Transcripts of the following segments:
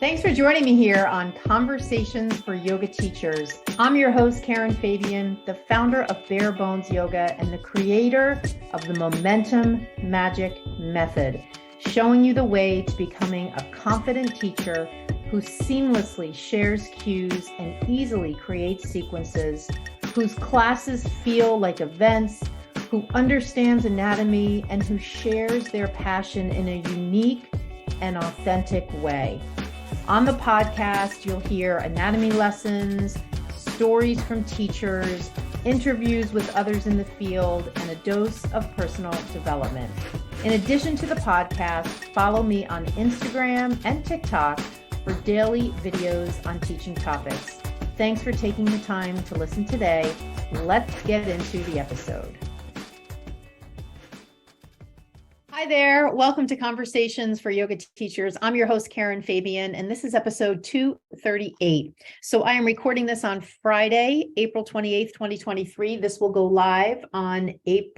Thanks for joining me here on Conversations for Yoga Teachers. I'm your host, Karen Fabian, the founder of Bare Bones Yoga and the creator of the Momentum Magic Method, showing you the way to becoming a confident teacher who seamlessly shares cues and easily creates sequences, whose classes feel like events, who understands anatomy, and who shares their passion in a unique and authentic way. On the podcast, you'll hear anatomy lessons, stories from teachers, interviews with others in the field, and a dose of personal development. In addition to the podcast, follow me on Instagram and TikTok for daily videos on teaching topics. Thanks for taking the time to listen today. Let's get into the episode. Hi there. Welcome to Conversations for Yoga Teachers. I'm your host, Karen Fabian, and this is episode 238. So I am recording this on Friday, April 28th, 2023. This will go live on May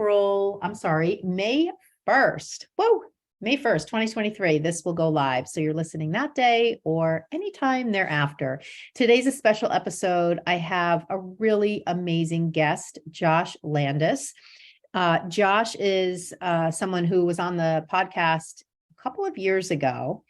1st. Whoa, May 1st, 2023. This will go live. So you're listening that day or anytime thereafter. Today's a special episode. I have a really amazing guest, Josh Landis. Josh is someone who was on the podcast a couple of years ago,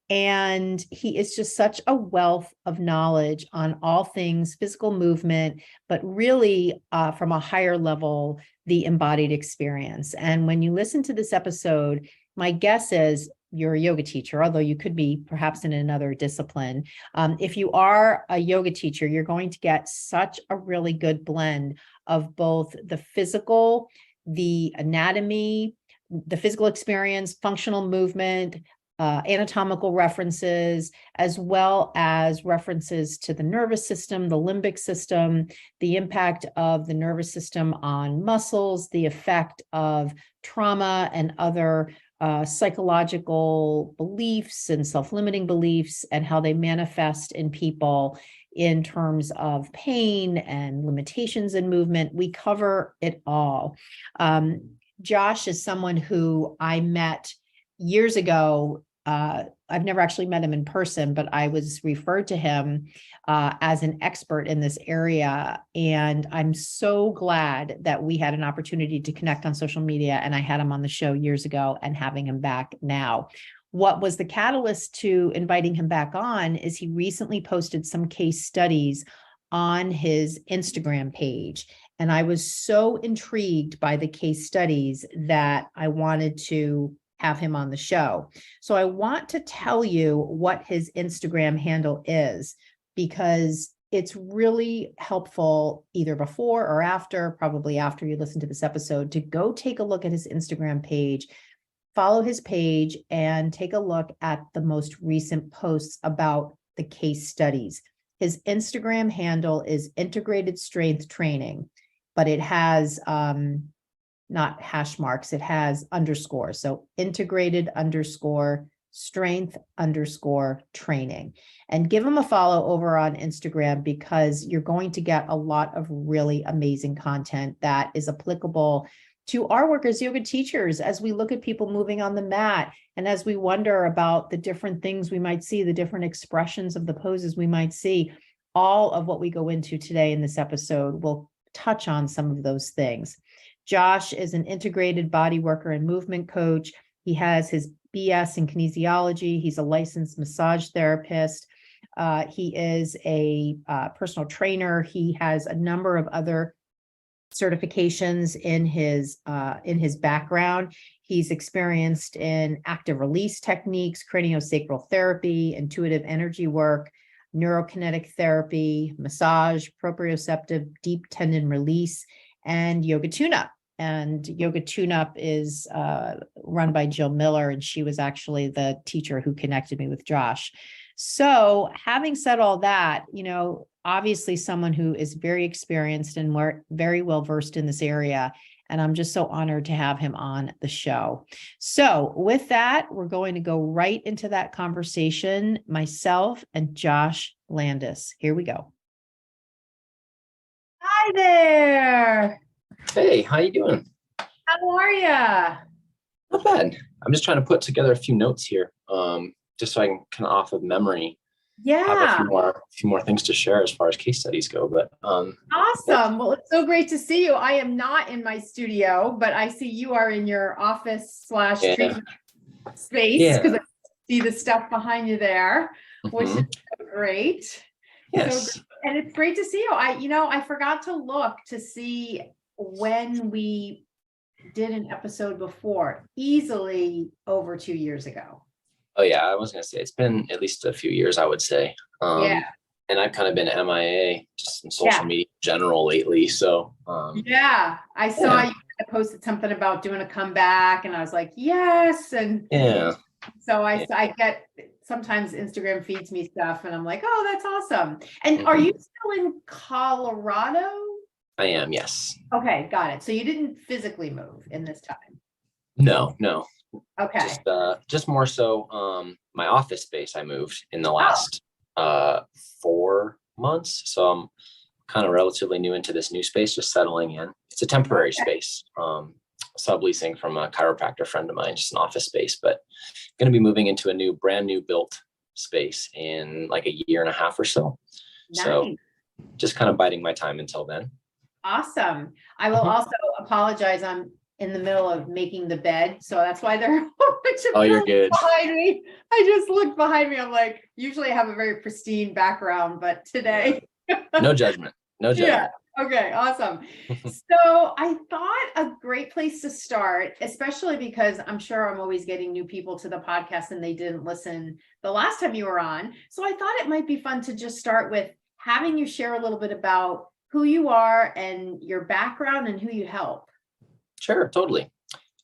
and he is just such a wealth of knowledge on all things physical movement, but really from a higher level, the embodied experience. And when you listen to this episode, my guess is you're a yoga teacher, although you could be perhaps in another discipline. If you are a yoga teacher, you're going to get such a really good blend of both the physical, the anatomy, the physical experience, functional movement, anatomical references, as well as references to the nervous system, the limbic system, the impact of the nervous system on muscles, the effect of trauma and other psychological beliefs and self-limiting beliefs, and how they manifest in people in terms of pain and limitations in movement. We cover it all. Josh is someone who I met years ago. I've never actually met him in person, but I was referred to him as an expert in this area. And I'm so glad that we had an opportunity to connect on social media, and I had him on the show years ago and having him back now. What was the catalyst to inviting him back on is he recently posted some case studies on his Instagram page. And I was so intrigued by the case studies that I wanted to have him on the show. So I want to tell you what his Instagram handle is, because it's really helpful either before or after, probably after you listen to this episode, to go take a look at his Instagram page. Follow his page and take a look at the most recent posts about the case studies. His Instagram handle is Integrated Strength Training, but it has not hash marks, it has underscore. So integrated_strength_training. And give him a follow over on Instagram, because you're going to get a lot of really amazing content that is applicable to our work as yoga teachers, as we look at people moving on the mat, and as we wonder about the different things we might see, the different expressions of the poses we might see. All of what we go into today in this episode will touch on some of those things. Josh is an integrated bodyworker and movement coach. He has his BS in kinesiology. He's a licensed massage therapist. He is a personal trainer. He has a number of other certifications in his background. He's experienced in active release techniques, craniosacral therapy, intuitive energy work, neurokinetic therapy, massage, proprioceptive deep tendon release, and yoga tune-up. And yoga tune-up is run by Jill Miller, and she was actually the teacher who connected me with Josh. So having said all that, obviously someone who is very experienced and very well versed in this area. And I'm just so honored to have him on the show. So with that, we're going to go right into that conversation, myself and Josh Landis. Here we go. Hi there. Hey, how you doing? How are ya? Not bad. I'm just trying to put together a few notes here, just so I can kind of off of memory. have a Yeah. few more things to share as far as case studies go. But Awesome. Well, it's so great to see you. I am not in my studio, but I see you are in your office slash yeah, treatment space because yeah, I see the stuff behind you there, which is mhm, so great. So great. yes. And it's great to see you. I forgot to look to see when we did an episode before, easily over 2 years ago. Oh yeah, I was gonna say it's been at least a few years, I would say. Yeah. And I've kind of been MIA just in social Yeah. media in general lately. So Yeah. I saw yeah, you posted something about doing a comeback and I was like, yes. And yeah, so yeah. I get sometimes Instagram feeds me stuff and I'm like, oh, that's awesome. And are Mhm. you still in Colorado? I am, yes. Okay, got it. So you didn't physically move in this time. No. Okay. Just more so my office space I moved in the Oh, last 4 months. So I'm kind of relatively new into this new space, just settling in. It's a temporary okay. space. Subleasing from a chiropractor friend of mine, just an office space, but going to be moving into a brand new built space in like a year and a half or so. So Nice. just kind of biding my time until then. Awesome. I will Mhm. also apologize. I'm in the middle of making the bed. So that's why there are a bunch Oh, of you're pillows good. behind me. I just looked behind me. I'm like, usually I have a very pristine background, but Yeah. today. No judgment. No Yeah. judgment. Okay. Awesome. So I thought a great place to start, especially because I'm sure I'm always getting new people to the podcast and they didn't listen the last time you were on. So I thought it might be fun to just start with having you share a little bit about who you are and your background and who you help. Sure, totally.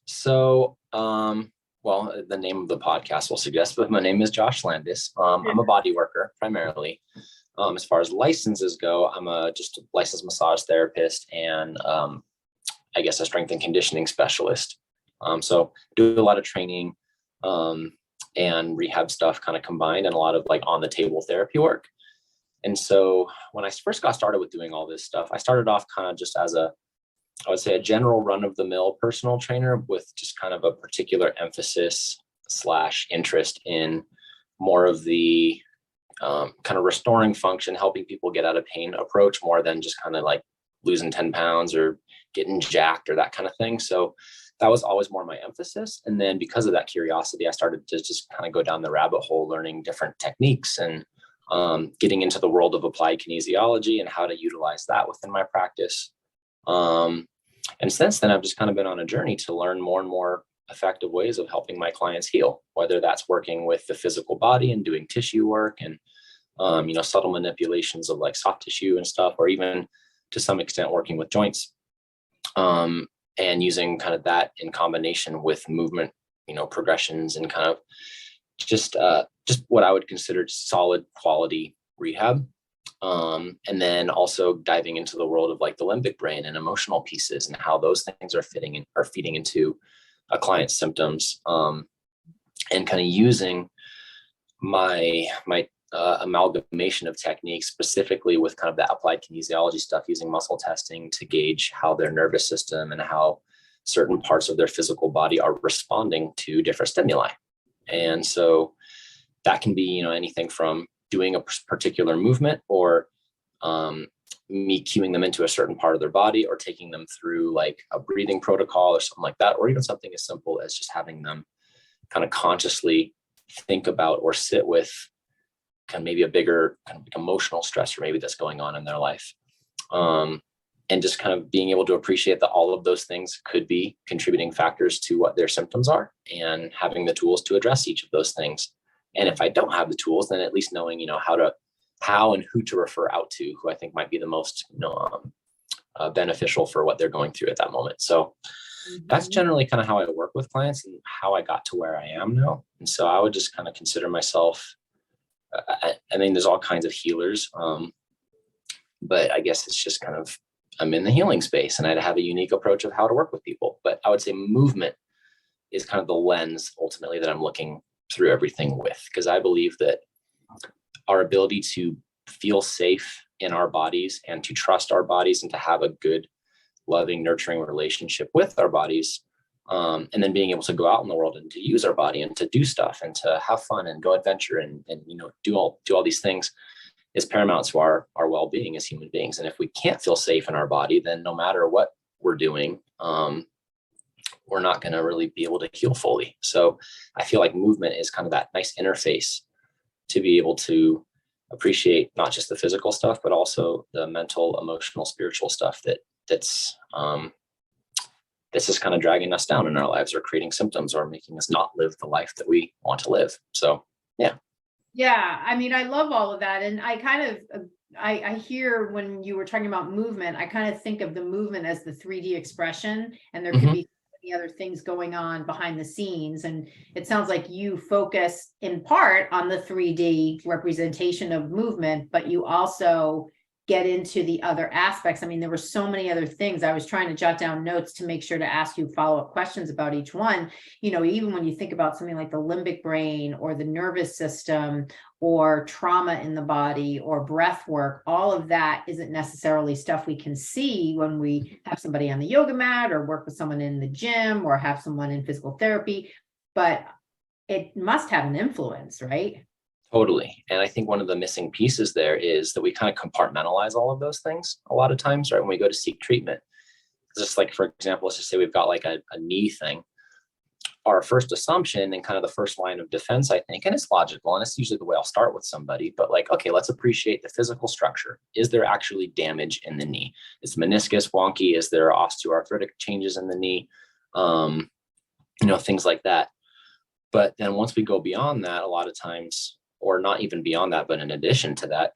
So, well, the name of the podcast will suggest, but my name is Josh Landis. I'm a body worker primarily. As far as licenses go, I'm just a licensed massage therapist and I guess a strength and conditioning specialist. So do a lot of training and rehab stuff kind of combined and a lot of like on the table therapy work. And so when I first got started with doing all this stuff, I started off kind of just as I would say a general run of the mill personal trainer with just kind of a particular emphasis slash interest in more of the kind of restoring function, helping people get out of pain approach more than just kind of like losing 10 pounds or getting jacked or that kind of thing. So that was always more my emphasis. And then because of that curiosity, I started to just kind of go down the rabbit hole, learning different techniques and getting into the world of applied kinesiology and how to utilize that within my practice. And since then, I've just kind of been on a journey to learn more and more effective ways of helping my clients heal, whether that's working with the physical body and doing tissue work and, subtle manipulations of like soft tissue and stuff, or even to some extent working with joints and using kind of that in combination with movement, progressions and kind of just what I would consider solid quality rehab. And then also diving into the world of like the limbic brain and emotional pieces and how those things are feeding into a client's symptoms, and kind of using my amalgamation of techniques specifically with kind of that applied kinesiology stuff, using muscle testing to gauge how their nervous system and how certain parts of their physical body are responding to different stimuli. And so that can be, anything from doing a particular movement or me cueing them into a certain part of their body or taking them through like a breathing protocol or something like that, or even something as simple as just having them kind of consciously think about or sit with kind of maybe a bigger kind of emotional stressor maybe that's going on in their life. And just kind of being able to appreciate that all of those things could be contributing factors to what their symptoms are and having the tools to address each of those things. And if I don't have the tools, then at least knowing, how and who to refer out to, who I think might be the most, beneficial for what they're going through at that moment. So that's generally kind of how I work with clients and how I got to where I am now. And so I would just kind of consider myself, I mean, there's all kinds of healers, but I guess it's just kind of, I'm in the healing space and I have a unique approach of how to work with people. But I would say movement is kind of the lens ultimately that I'm looking through everything with, because I believe that our ability to feel safe in our bodies and to trust our bodies and to have a good, loving, nurturing relationship with our bodies And then being able to go out in the world and to use our body and to do stuff and to have fun and go adventure and do all these things is paramount to our well-being as human beings. And if we can't feel safe in our body, then no matter what we're doing, we're not going to really be able to heal fully. So I feel like movement is kind of that nice interface to be able to appreciate not just the physical stuff, but also the mental, emotional, spiritual stuff that's just kind of dragging us down in our lives or creating symptoms or making us not live the life that we want to live. So, yeah. Yeah. I mean, I love all of that. And I kind of, I hear when you were talking about movement, I kind of think of the movement as the 3D expression, and there could be many other things going on behind the scenes. And it sounds like you focus in part on the 3D representation of movement, but you also get into the other aspects. I mean, there were so many other things. I was trying to jot down notes to make sure to ask you follow-up questions about each one. Even when you think about something like the limbic brain or the nervous system or trauma in the body or breath work, all of that isn't necessarily stuff we can see when we have somebody on the yoga mat or work with someone in the gym or have someone in physical therapy, but it must have an influence, right? Totally. And I think one of the missing pieces there is that we kind of compartmentalize all of those things a lot of times, right? When we go to seek treatment, just like, for example, let's just say we've got like a knee thing. Our first assumption and kind of the first line of defense, I think, and it's logical, and it's usually the way I'll start with somebody, but like, okay, let's appreciate the physical structure. Is there actually damage in the knee? Is the meniscus wonky? Is there osteoarthritic changes in the knee? Things like that. But then once we go beyond that, a lot of times, or not even beyond that, but in addition to that,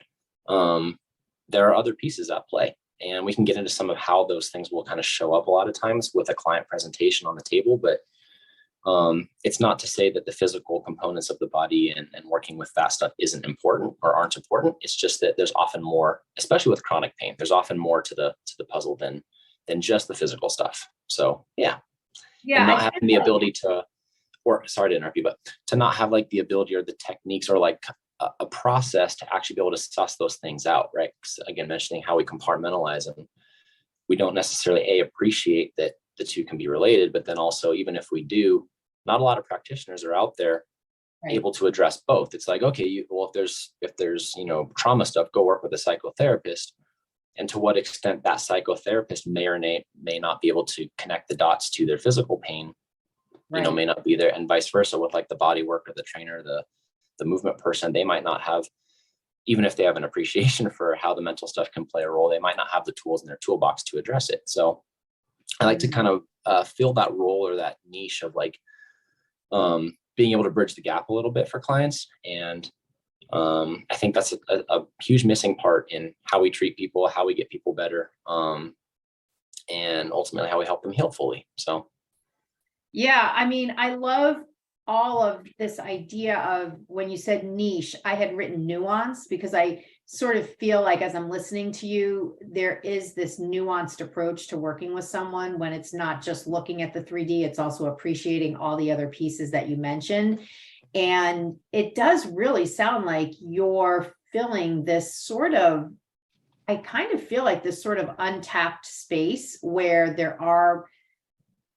there are other pieces at play. And we can get into some of how those things will kind of show up a lot of times with a client presentation on the table. But it's not to say that the physical components of the body and working with that stuff isn't important or aren't important. It's just that there's often more, especially with chronic pain, there's often more to the puzzle than just the physical stuff. So yeah. And not having the ability to, or sorry to interrupt you, but to not have like the ability or the techniques or like a process to actually be able to suss those things out, right? Again, mentioning how we compartmentalize them, we don't necessarily appreciate that the two can be related, but then also, even if we do, not a lot of practitioners are out there able to address both. It's like, okay, if there's trauma stuff, go work with a psychotherapist. And to what extent that psychotherapist may or may not be able to connect the dots to their physical pain, may not be there, and vice versa with like the body work or the trainer, the movement person. They might not have, even if they have an appreciation for how the mental stuff can play a role, they might not have the tools in their toolbox to address it. So I like to kind of fill that role or that niche of like being able to bridge the gap a little bit for clients. And I think that's a huge missing part in how we treat people, how we get people better, and ultimately how we help them heal fully. So. Yeah, I mean, I love all of this idea of, when you said niche, I had written nuance, because I sort of feel like as I'm listening to you, there is this nuanced approach to working with someone when it's not just looking at the 3D, it's also appreciating all the other pieces that you mentioned. And it does really sound like you're filling this sort of, I kind of feel like this sort of untapped space where there are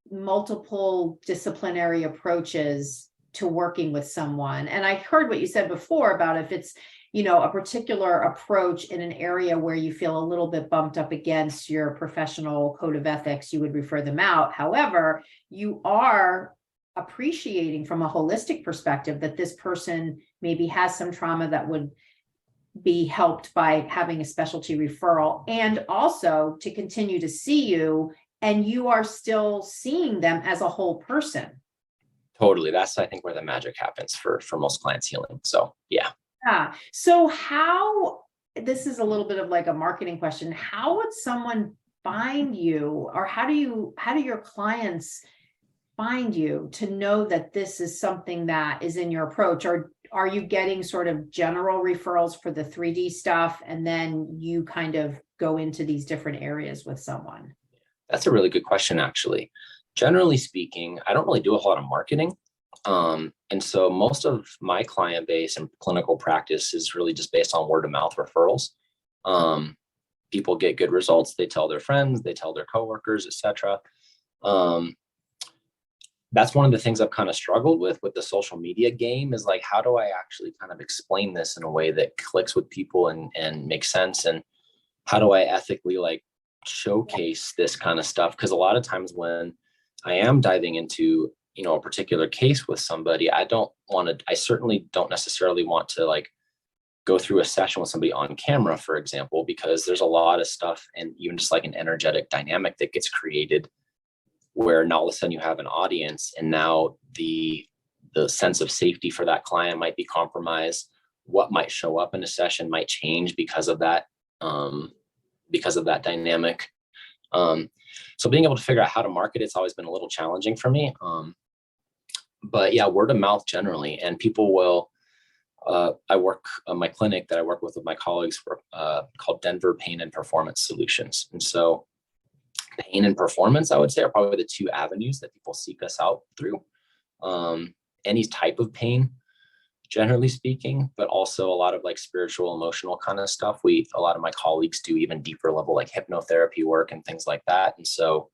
multiple disciplinary approaches to working with someone. And I heard what you said before about if it's, a particular approach in an area where you feel a little bit bumped up against your professional code of ethics, you would refer them out. However, you are appreciating from a holistic perspective that this person maybe has some trauma that would be helped by having a specialty referral, and also to continue to see you, and you are still seeing them as a whole person. Totally. That's, I think, where the magic happens for most clients healing. So, yeah. Yeah. So this is a little bit of like a marketing question. How would someone find you, or how do your clients find you to know that this is something that is in your approach? Or are you getting sort of general referrals for the 3D stuff, and then you kind of go into these different areas with someone? That's a really good question, actually. Generally speaking, I don't really do a whole lot of marketing. And so most of my client base and clinical practice is really just based on word of mouth referrals. People get good results. They tell their friends, they tell their coworkers, etc. that's one of the things I've kind of struggled with the social media game, is like, how do I actually kind of explain this in a way that clicks with people and makes sense? And how do I ethically like showcase this kind of stuff? Because a lot of times when I am diving into, a particular case with somebody, I certainly don't necessarily want to like go through a session with somebody on camera, for example, because there's a lot of stuff and even just like an energetic dynamic that gets created where now all of a sudden you have an audience, and now the sense of safety for that client might be compromised. What might show up in a session might change because of that dynamic. So being able to figure out how to market it's always been a little challenging for me. But yeah, word of mouth generally, and people will. My clinic that I work with my colleagues called Denver Pain and Performance Solutions, and so pain and performance, I would say, are probably the two avenues that people seek us out through. Any type of pain, generally speaking, but also a lot of like spiritual, emotional kind of stuff. A lot of my colleagues do even deeper level like hypnotherapy work and things like that. And so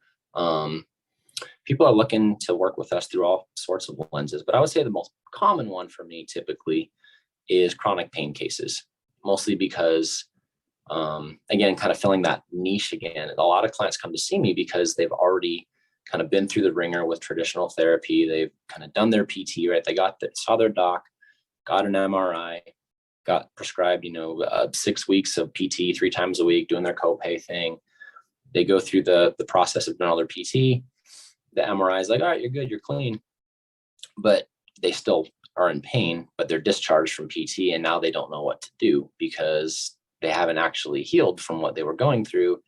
people are looking to work with us through all sorts of lenses. But I would say the most common one for me typically is chronic pain cases, mostly because again, kind of filling that niche again. A lot of clients come to see me because they've already kind of been through the ringer with traditional therapy. They've kind of done their PT, right? They saw their doc, got an MRI, got prescribed, 6 weeks of PT 3 times a week, doing their copay thing. They go through the process of doing all their PT. The MRI is like, all right, you're good, you're clean. But they still are in pain, but they're discharged from PT, and now they don't know what to do because they haven't actually healed from what they were going through.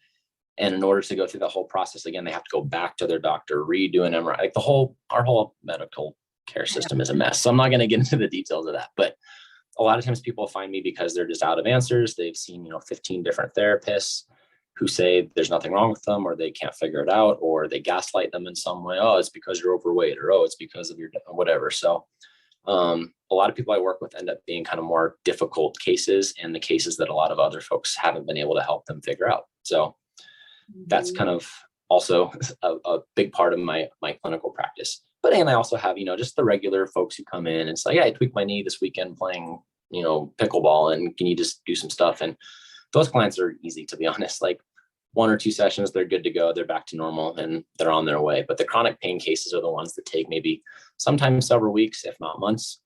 And in order to go through the whole process again, they have to go back to their doctor, redo an MRI. Like our whole medical care system is a mess. So I'm not going to get into the details of that, but a lot of times people find me because they're just out of answers. They've seen, 15 different therapists who say there's nothing wrong with them, or they can't figure it out, or they gaslight them in some way. Oh, it's because you're overweight, or, oh, it's because of your whatever. So a lot of people I work with end up being kind of more difficult cases, and the cases that a lot of other folks haven't been able to help them figure out. So that's kind of also a big part of my clinical practice. But and I also have, just the regular folks who come in. It's like, yeah, I tweaked my knee this weekend playing, pickleball, and can you just do some stuff? And those clients are easy, to be honest. Like 1 or 2 sessions, they're good to go. They're back to normal and they're on their way. But the chronic pain cases are the ones that take maybe sometimes several weeks, if not months.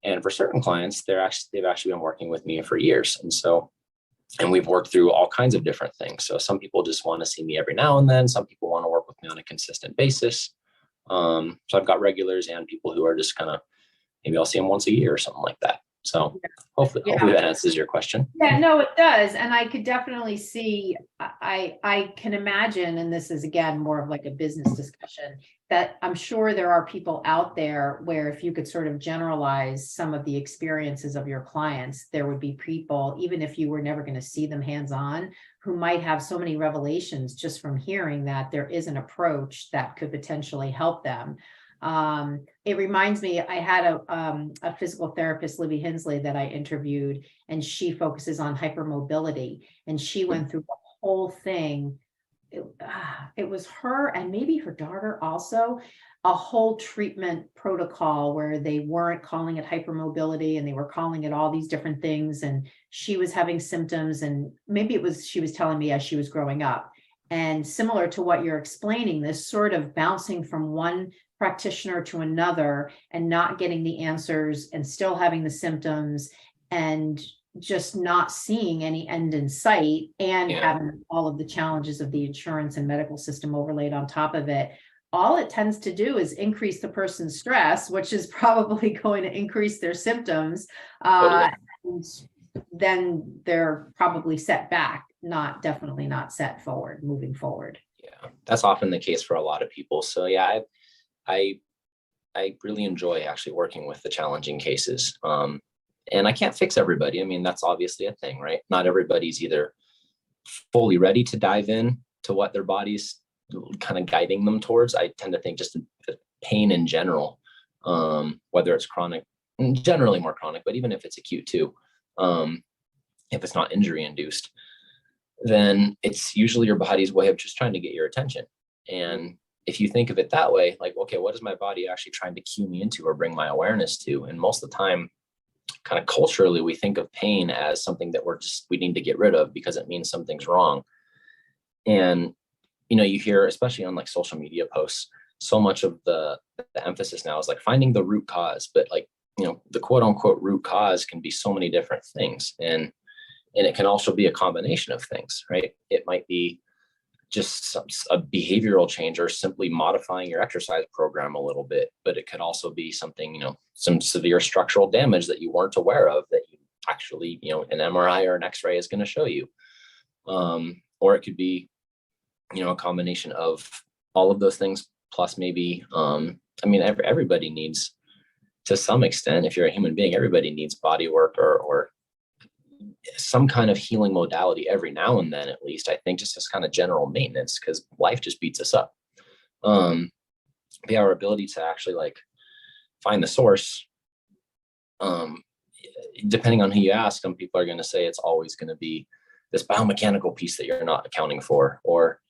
And for certain clients, they've actually been working with me for years. And we've worked through all kinds of different things. So some people just want to see me every now and then. Some people want to work with me on a consistent basis. So I've got regulars and people who are just kind of, maybe I'll see them once a year or something like that. So hopefully that answers your question. Yeah, no, it does. And I could definitely see, I can imagine, and this is again, more of like a business discussion, that I'm sure there are people out there where if you could sort of generalize some of the experiences of your clients, there would be people, even if you were never going to see them hands-on, who might have so many revelations just from hearing that there is an approach that could potentially help them. It reminds me, I had a physical therapist, Libby Hensley, that I interviewed, and she focuses on hypermobility, and she went through the whole thing. It was her and maybe her daughter also, a whole treatment protocol where they weren't calling it hypermobility and they were calling it all these different things. And she was having symptoms, and maybe she was telling me as she was growing up. And similar to what you're explaining, this sort of bouncing from one practitioner to another and not getting the answers and still having the symptoms and just not seeing any end in sight, and having all of the challenges of the insurance and medical system overlaid on top of it. All it tends to do is increase the person's stress, which is probably going to increase their symptoms. And then they're probably set back, definitely not set forward, moving forward. Yeah, that's often the case for a lot of people. So yeah, I really enjoy actually working with the challenging cases. And I can't fix everybody. I mean, that's obviously a thing, right? Not everybody's either fully ready to dive in to what their body's kind of guiding them towards. I tend to think just pain in general, whether it's chronic, generally more chronic, but even if it's acute too, if it's not injury induced, then it's usually your body's way of just trying to get your attention. And if you think of it that way, like, okay, what is my body actually trying to cue me into or bring my awareness to? And most of the time, kind of culturally, we think of pain as something that we need to get rid of because it means something's wrong. And, you hear, especially on like social media posts, so much of the emphasis now is like finding the root cause, but like, the quote unquote root cause can be so many different things. And it can also be a combination of things, right? It might be just a behavioral change or simply modifying your exercise program a little bit, but it could also be something, some severe structural damage that you weren't aware of that you actually, an MRI or an X-ray is going to show you. Or it could be, a combination of all of those things, plus maybe, everybody needs, to some extent, if you're a human being, everybody needs body work or some kind of healing modality every now and then, at least, I think, just as kind of general maintenance, because life just beats us up. Our ability to actually like find the source, depending on who you ask, some people are going to say it's always going to be this biomechanical piece that you're not accounting for, or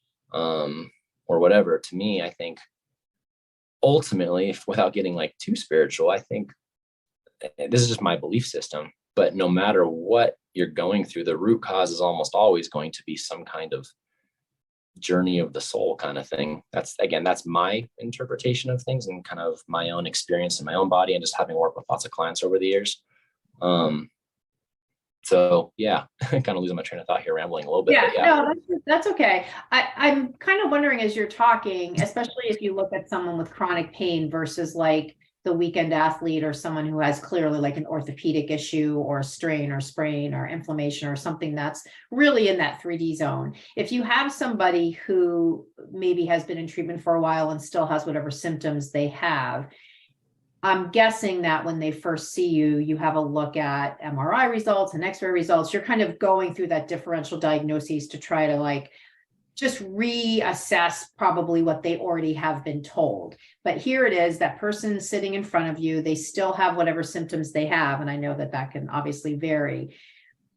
whatever. To me, I think ultimately, without getting like too spiritual, I think this is just my belief system, but no matter what you're going through, the root cause is almost always going to be some kind of journey of the soul kind of thing. That's my interpretation of things and kind of my own experience in my own body and just having worked with lots of clients over the years. So yeah, kind of losing my train of thought here, rambling a little bit. Yeah, no, that's okay. I'm kind of wondering as you're talking, especially if you look at someone with chronic pain versus like the weekend athlete or someone who has clearly like an orthopedic issue or a strain or sprain or inflammation or something that's really in that 3D zone. If you have somebody who maybe has been in treatment for a while and still has whatever symptoms they have, I'm guessing that when they first see you, you have a look at MRI results and X-ray results. You're kind of going through that differential diagnoses to try to like just reassess probably what they already have been told. But here it is, that person sitting in front of you, they still have whatever symptoms they have. And I know that that can obviously vary.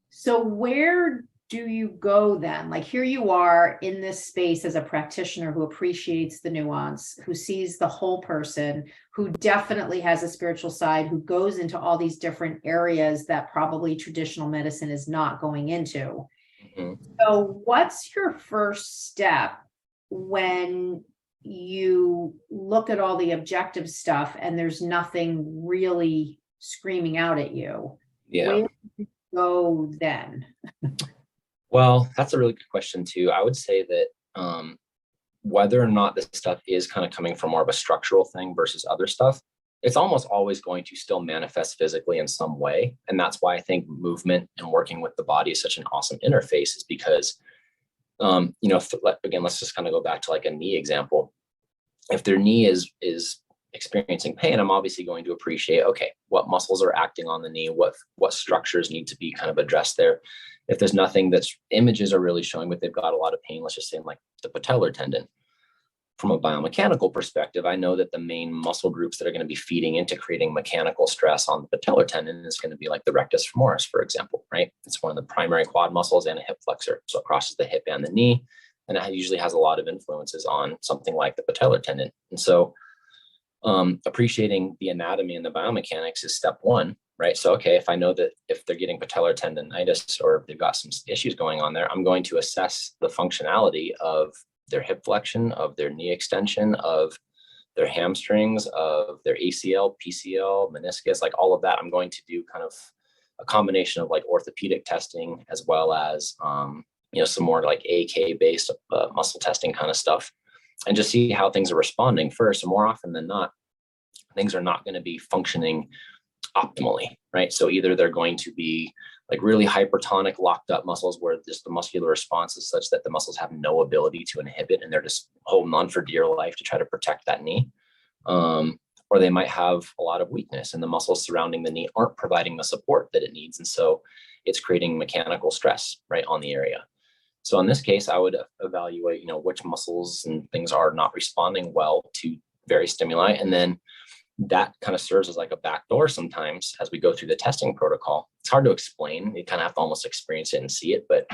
So where do you go then? Like here you are in this space as a practitioner who appreciates the nuance, who sees the whole person, who definitely has a spiritual side, who goes into all these different areas that probably traditional medicine is not going into. Mm-hmm. So what's your first step when you look at all the objective stuff and there's nothing really screaming out at you? Yeah. Where do you go then? Well, that's a really good question too. I would say that whether or not this stuff is kind of coming from more of a structural thing versus other stuff, it's almost always going to still manifest physically in some way. And that's why I think movement and working with the body is such an awesome interface, is because, again, let's just kind of go back to like a knee example. If their knee is experiencing pain, I'm obviously going to appreciate, okay, what muscles are acting on the knee, what structures need to be kind of addressed there. If there's nothing that's images are really showing, but they've got a lot of pain, let's just say in like the patellar tendon. From a biomechanical perspective, I know that the main muscle groups that are going to be feeding into creating mechanical stress on the patellar tendon is going to be like the rectus femoris, for example, right? It's one of the primary quad muscles and a hip flexor. So it crosses the hip and the knee, and it usually has a lot of influences on something like the patellar tendon. And so appreciating the anatomy and the biomechanics is step one, right? So, okay, if I know that if they're getting patellar tendonitis or if they've got some issues going on there, I'm going to assess the functionality of their hip flexion, of their knee extension, of their hamstrings, of their ACL, PCL, meniscus, like all of that. I'm going to do kind of a combination of like orthopedic testing as well as, some more like AK based muscle testing kind of stuff, and just see how things are responding first. And more often than not, things are not going to be functioning optimally, right? So either they're going to be like really hypertonic, locked up muscles where just the muscular response is such that the muscles have no ability to inhibit and they're just holding on for dear life to try to protect that knee. Or they might have a lot of weakness and the muscles surrounding the knee aren't providing the support that it needs. And so it's creating mechanical stress right on the area. So in this case, I would evaluate, which muscles and things are not responding well to various stimuli. And then that kind of serves as like a backdoor sometimes as we go through the testing protocol. It's hard to explain. You kind of have to almost experience it and see it. But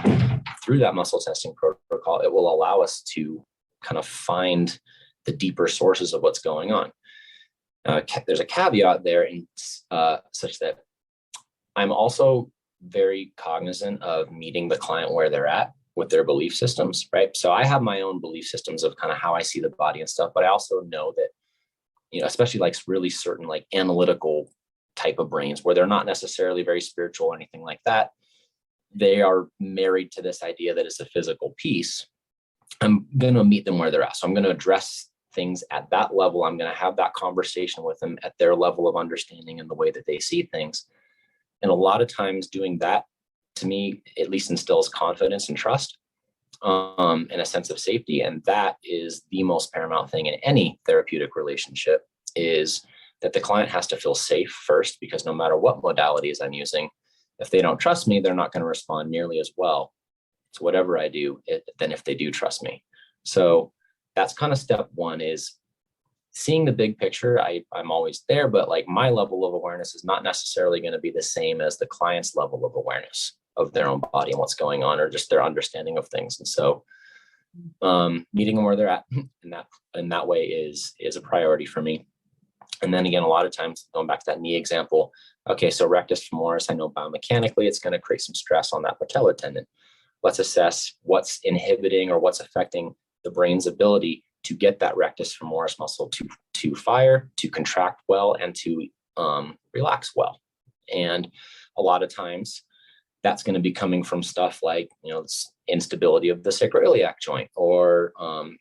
through that muscle testing protocol, it will allow us to kind of find the deeper sources of what's going on. There's a caveat there in such that I'm also very cognizant of meeting the client where they're at with their belief systems, right? So I have my own belief systems of kind of how I see the body and stuff, but I also know that, especially like really certain like analytical type of brains where they're not necessarily very spiritual or anything like that, they are married to this idea that it's a physical piece. I'm going to meet them where they're at. So I'm going to address things at that level. I'm going to have that conversation with them at their level of understanding and the way that they see things. And a lot of times doing that, to me, at least instills confidence and trust, and a sense of safety. And that is the most paramount thing in any therapeutic relationship, is that the client has to feel safe first, because no matter what modalities I'm using, if they don't trust me, they're not going to respond nearly as well to whatever I do than if they do trust me. So that's kind of step one, is seeing the big picture. I'm always there, but like my level of awareness is not necessarily going to be the same as the client's level of awareness of their own body and what's going on, or just their understanding of things. And so meeting them where they're at in that way is a priority for me. And then again, a lot of times, going back to that knee example, okay, so rectus femoris, I know biomechanically it's going to create some stress on that patellar tendon. Let's assess what's inhibiting or what's affecting the brain's ability to get that rectus femoris muscle to fire, to contract well, and to relax well. And a lot of times that's going to be coming from stuff like, instability of the sacroiliac joint, or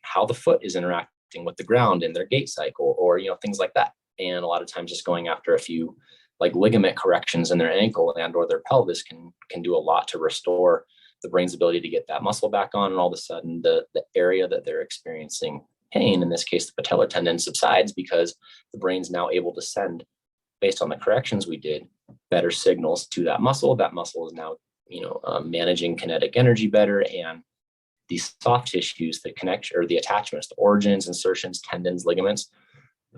how the foot is interacting with the ground in their gait cycle, or, things like that. And a lot of times just going after a few like ligament corrections in their ankle and or their pelvis can do a lot to restore the brain's ability to get that muscle back on. And all of a sudden the area that they're experiencing pain, in this case, the patellar tendon, subsides, because the brain's now able to send, based on the corrections we did, better signals to that muscle. That muscle is now, managing kinetic energy better. And these soft tissues, the connection or the attachments, the origins, insertions, tendons, ligaments,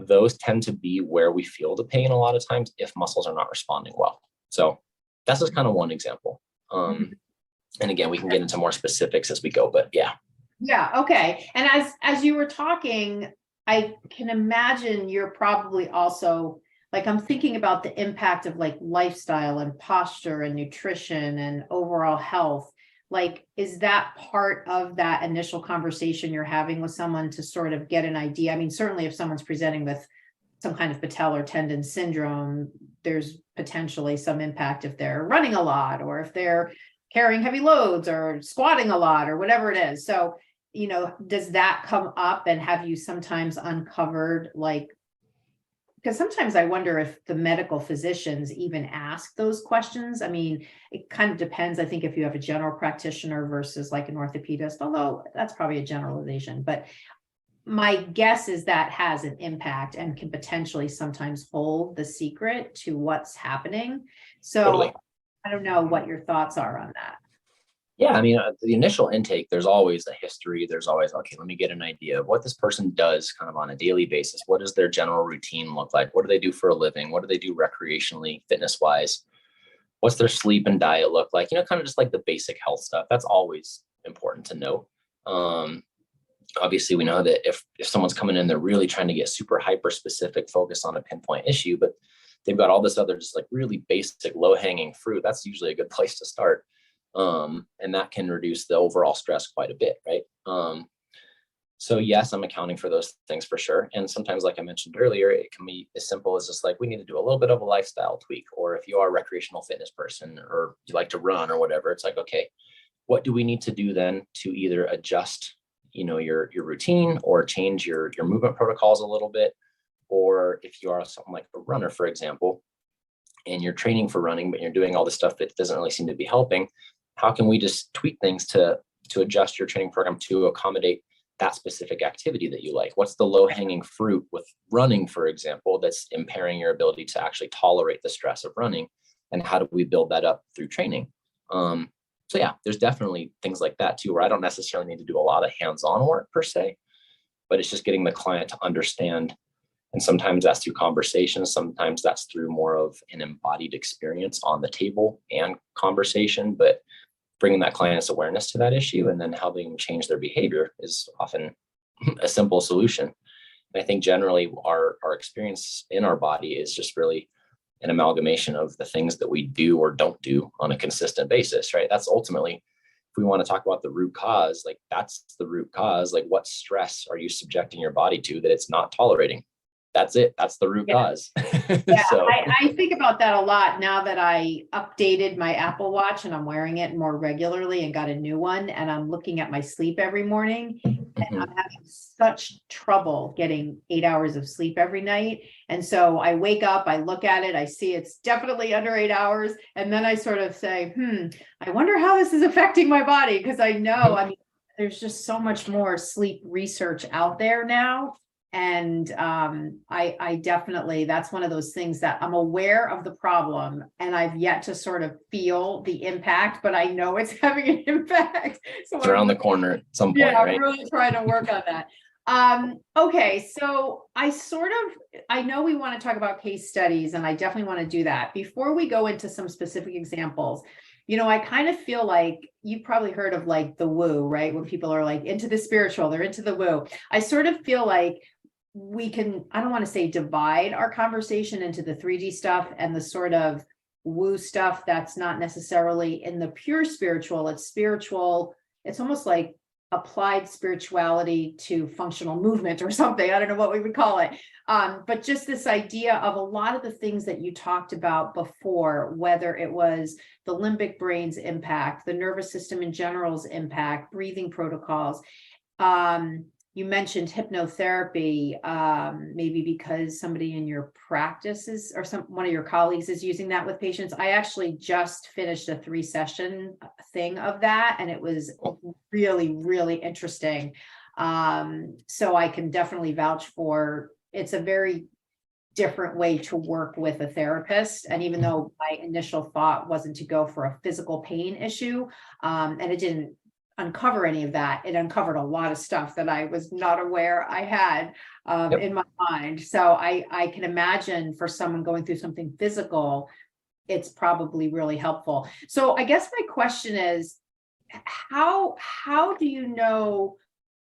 those tend to be where we feel the pain a lot of times if muscles are not responding well. So that's just kind of one example. And again, we can get into more specifics as we go, but yeah. Yeah. Okay. And as you were talking, I can imagine you're probably also like, I'm thinking about the impact of like lifestyle and posture and nutrition and overall health. Like, is that part of that initial conversation you're having with someone to sort of get an idea? I mean, certainly if someone's presenting with some kind of patellar tendon syndrome, there's potentially some impact if they're running a lot, or if they're carrying heavy loads or squatting a lot, or whatever it is. So, does that come up, and have you sometimes uncovered because sometimes I wonder if the medical physicians even ask those questions. I mean, it kind of depends, I think, if you have a general practitioner versus like an orthopedist, although that's probably a generalization. But my guess is that has an impact and can potentially sometimes hold the secret to what's happening. So totally. I don't know what your thoughts are on that. Yeah, I mean, the initial intake, there's always a history. There's always, okay, let me get an idea of what this person does kind of on a daily basis. What does their general routine look like? What do they do for a living? What do they do recreationally, fitness-wise? What's their sleep and diet look like? Kind of just like the basic health stuff. That's always important to know. Obviously, we know that if someone's coming in, they're really trying to get super hyper-specific, focus on a pinpoint issue, but they've got all this other just like really basic, low-hanging fruit. That's usually a good place to start. And that can reduce the overall stress quite a bit, right? So yes, I'm accounting for those things for sure. And sometimes, like I mentioned earlier, it can be as simple as just like, we need to do a little bit of a lifestyle tweak. Or if you are a recreational fitness person, or you like to run or whatever, it's like, okay, what do we need to do then to either adjust, your routine, or change your movement protocols a little bit? Or if you are something like a runner, for example, and you're training for running, but you're doing all this stuff that doesn't really seem to be helping, how can we just tweak things to adjust your training program to accommodate that specific activity that you like? What's the low-hanging fruit with running, for example, that's impairing your ability to actually tolerate the stress of running? And how do we build that up through training? So yeah, there's definitely things like that too, where I don't necessarily need to do a lot of hands-on work per se, but it's just getting the client to understand. And sometimes that's through conversations. Sometimes that's through more of an embodied experience on the table and conversation, but bringing that client's awareness to that issue and then helping them change their behavior is often a simple solution. And I think generally our experience in our body is just really an amalgamation of the things that we do or don't do on a consistent basis, right? That's ultimately, if we want to talk about the root cause, like that's the root cause. Like what stress are you subjecting your body to that it's not tolerating? That's it. That's the root cause. Yeah, So I think about that a lot now that I updated my Apple Watch and I'm wearing it more regularly and got a new one, and I'm looking at my sleep every morning, and I'm having such trouble getting 8 hours of sleep every night. And so I wake up, I look at it, I see it's definitely under 8 hours. And then I sort of say, I wonder how this is affecting my body. Because I know, I mean, there's just so much more sleep research out there now. And I definitely, that's one of those things that I'm aware of the problem and I've yet to sort of feel the impact, but I know it's having an impact. So it's around the corner at some point, yeah, right? I'm really trying to work on that. Okay, so I know we want to talk about case studies, and I definitely want to do that. Before we go into some specific examples, I kind of feel like you've probably heard of like the woo, right? When people are like into the spiritual, they're into the woo. I sort of feel like we can, I don't want to say divide our conversation into the 3D stuff and the sort of woo stuff that's not necessarily in the pure spiritual. It's spiritual. It's almost like applied spirituality to functional movement or something. I don't know what we would call it. But just this idea of a lot of the things that you talked about before, whether it was the limbic brain's impact, the nervous system in general's impact, breathing protocols. You mentioned hypnotherapy, maybe because somebody in your practice is, or one of your colleagues is using that with patients. I actually just finished a 3-session thing of that, and it was really, really interesting. So I can definitely vouch for, it's a very different way to work with a therapist. And even though my initial thought wasn't to go for a physical pain issue, and it didn't uncover any of that, it uncovered a lot of stuff that I was not aware I had in my mind. So I can imagine for someone going through something physical, it's probably really helpful. So I guess my question is, how do you know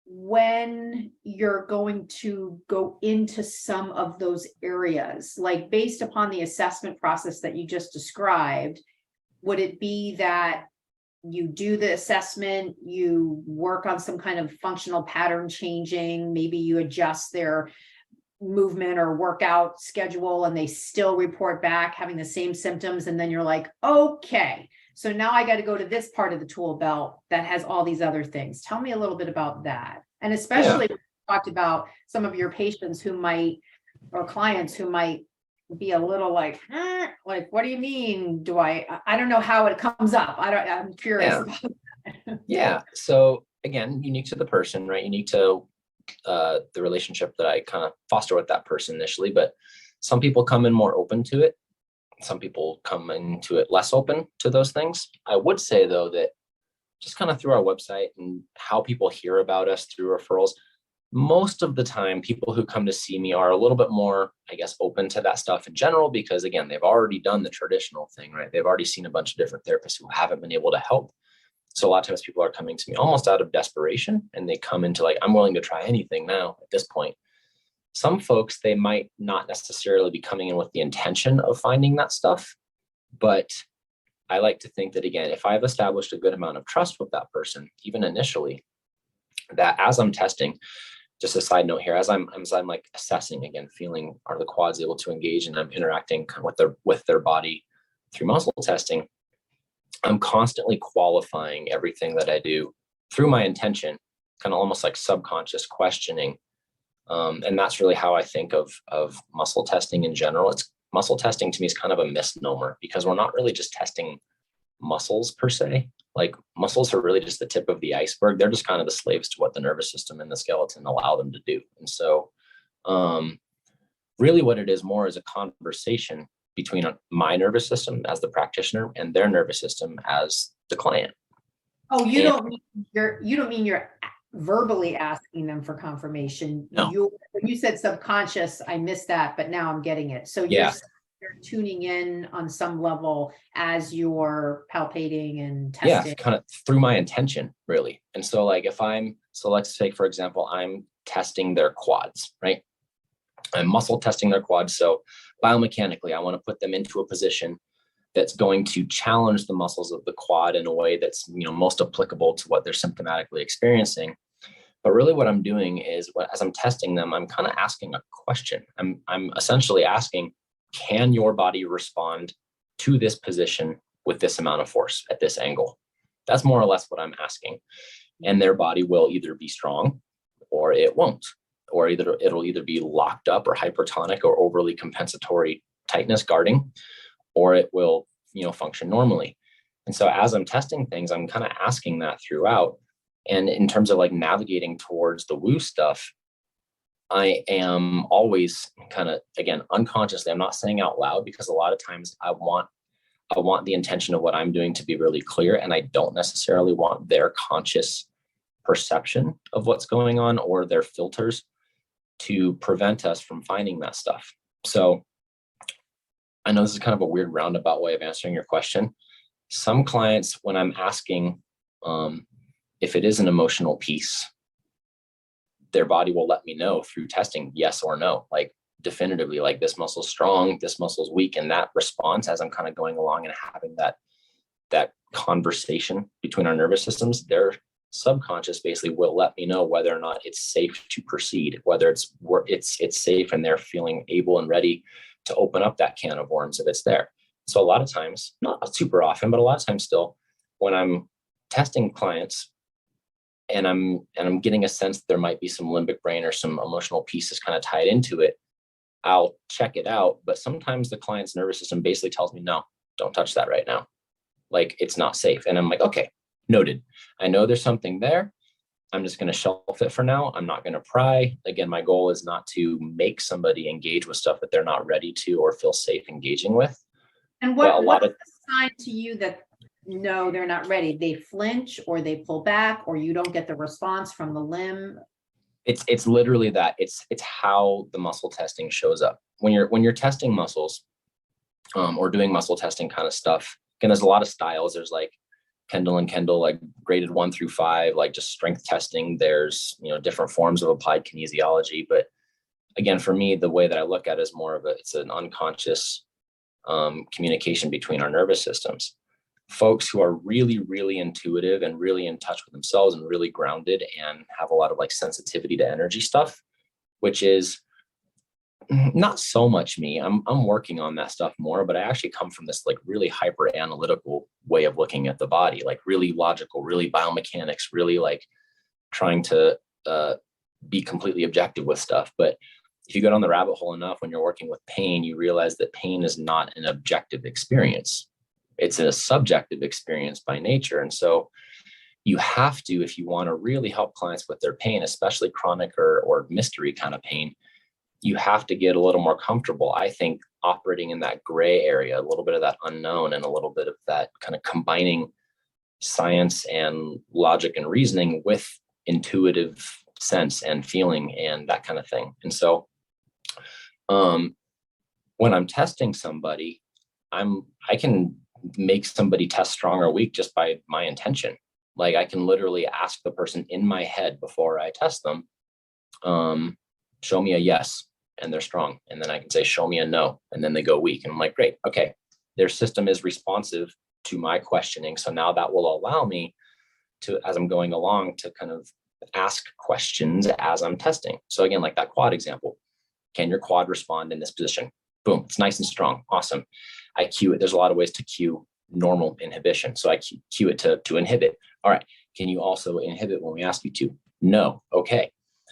when you're going to go into some of those areas? Like based upon the assessment process that you just described, would it be that you do the assessment, you work on some kind of functional pattern changing, maybe you adjust their movement or workout schedule and they still report back having the same symptoms, and then you're like, okay, so now I got to go to this part of the tool belt that has all these other things. Tell me a little bit about that. And especially talked about some of your patients who might, or clients who might be a little like, what do you mean? I don't know how it comes up. I'm curious about that. Yeah. So again, unique to the person, right? Unique to the relationship that I kind of foster with that person initially, but some people come in more open to it. Some people come into it less open to those things. I would say though, that just kind of through our website and how people hear about us through referrals, most of the time, people who come to see me are a little bit more, I guess, open to that stuff in general, because again, they've already done the traditional thing, right? They've already seen a bunch of different therapists who haven't been able to help. So a lot of times people are coming to me almost out of desperation, and they come into like, I'm willing to try anything now at this point. Some folks, they might not necessarily be coming in with the intention of finding that stuff, but I like to think that, again, if I've established a good amount of trust with that person, even initially, that as I'm testing, just a side note here, as I'm like assessing, again, feeling, are the quads able to engage, and I'm interacting with their body through muscle testing, I'm constantly qualifying everything that I do through my intention, kind of almost like subconscious questioning. And that's really how I think of muscle testing in general. Muscle testing to me is kind of a misnomer, because we're not really just testing muscles per se. Like muscles are really just the tip of the iceberg. They're just kind of the slaves to what the nervous system and the skeleton allow them to do. And so really what it is more is a conversation between my nervous system as the practitioner and their nervous system as the client. Oh, you don't mean you're verbally asking them for confirmation. No. When you said subconscious, I missed that, but now I'm getting it. So you're tuning in on some level as you're palpating and testing. Yeah, kind of through my intention, really. And so like let's say, for example, I'm testing their quads, right? I'm muscle testing their quads. So biomechanically, I want to put them into a position that's going to challenge the muscles of the quad in a way that's, most applicable to what they're symptomatically experiencing. But really what I'm doing is, as I'm testing them, I'm kind of asking a question. I'm essentially asking, can your body respond to this position with this amount of force at this angle? That's more or less what I'm asking. And their body will either be strong or it won't, or it'll either be locked up or hypertonic or overly compensatory tightness guarding, or it will, function normally. And so as I'm testing things, I'm kind of asking that throughout. And in terms of like navigating towards the woo stuff, I am always kind of, again, unconsciously, I'm not saying out loud, because a lot of times I want the intention of what I'm doing to be really clear. And I don't necessarily want their conscious perception of what's going on or their filters to prevent us from finding that stuff. So I know this is kind of a weird roundabout way of answering your question. Some clients, when I'm asking if it is an emotional piece, their body will let me know through testing, yes or no, like definitively, like this muscle's strong, this muscle's weak. And that response, as I'm kind of going along and having that conversation between our nervous systems, their subconscious basically will let me know whether or not it's safe to proceed, whether it's safe and they're feeling able and ready to open up that can of worms if it's there. So a lot of times, not super often, but a lot of times still, when I'm testing clients and I'm getting a sense that there might be some limbic brain or some emotional pieces kind of tied into it, I'll check it out. But sometimes the client's nervous system basically tells me, no, don't touch that right now. Like, it's not safe. And I'm like, okay, noted. I know there's something there. I'm just going to shelf it for now. I'm not going to pry. Again, my goal is not to make somebody engage with stuff that they're not ready to or feel safe engaging with. And what's the sign to you that no, they're not ready? They flinch or they pull back or you don't get the response from the limb? It's literally that. It's how the muscle testing shows up. When you're testing muscles or doing muscle testing kind of stuff, again, there's a lot of styles. There's like Kendall and Kendall, like graded 1 through 5, like just strength testing. There's, different forms of applied kinesiology. But again, for me, the way that I look at it is more of it's an unconscious communication between our nervous systems. Folks who are really, really intuitive and really in touch with themselves and really grounded and have a lot of like sensitivity to energy stuff, which is not so much me. I'm working on that stuff more, but I actually come from this like really hyper analytical way of looking at the body, like really logical, really biomechanics, really like trying to be completely objective with stuff. But if you go down the rabbit hole enough, when you're working with pain, you realize that pain is not an objective experience. It's a subjective experience by nature. And so you have to, if you want to really help clients with their pain, especially chronic or mystery kind of pain, you have to get a little more comfortable, I think, operating in that gray area, a little bit of that unknown and a little bit of that kind of combining science and logic and reasoning with intuitive sense and feeling and that kind of thing. And so when I'm testing somebody, I can make somebody test strong or weak just by my intention. Like, I can literally ask the person in my head before I test them, show me a yes, and they're strong. And then I can say, show me a no, and then they go weak. And I'm like, great, okay. Their system is responsive to my questioning. So now that will allow me to, as I'm going along, to kind of ask questions as I'm testing. So again, like that quad example, can your quad respond in this position? Boom, it's nice and strong. Awesome. I cue it. There's a lot of ways to cue normal inhibition. So I cue it to inhibit. All right. Can you also inhibit when we ask you to? No. Okay.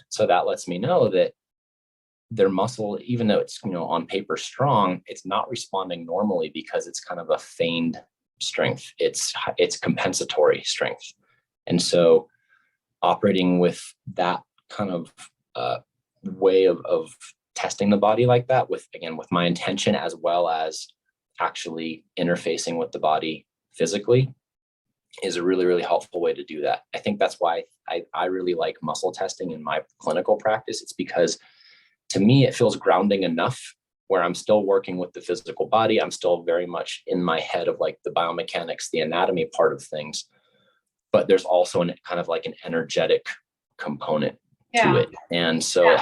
So that lets me know that their muscle, even though it's, on paper strong, it's not responding normally because it's kind of a feigned strength. It's compensatory strength. And so operating with that kind of way of testing the body like that, with my intention, as well as actually interfacing with the body physically, is a really, really helpful way to do that. I think that's why I really like muscle testing in my clinical practice. It's because to me, it feels grounding enough where I'm still working with the physical body. I'm still very much in my head of like the biomechanics, the anatomy part of things, but there's also kind of like an energetic component to it. And so it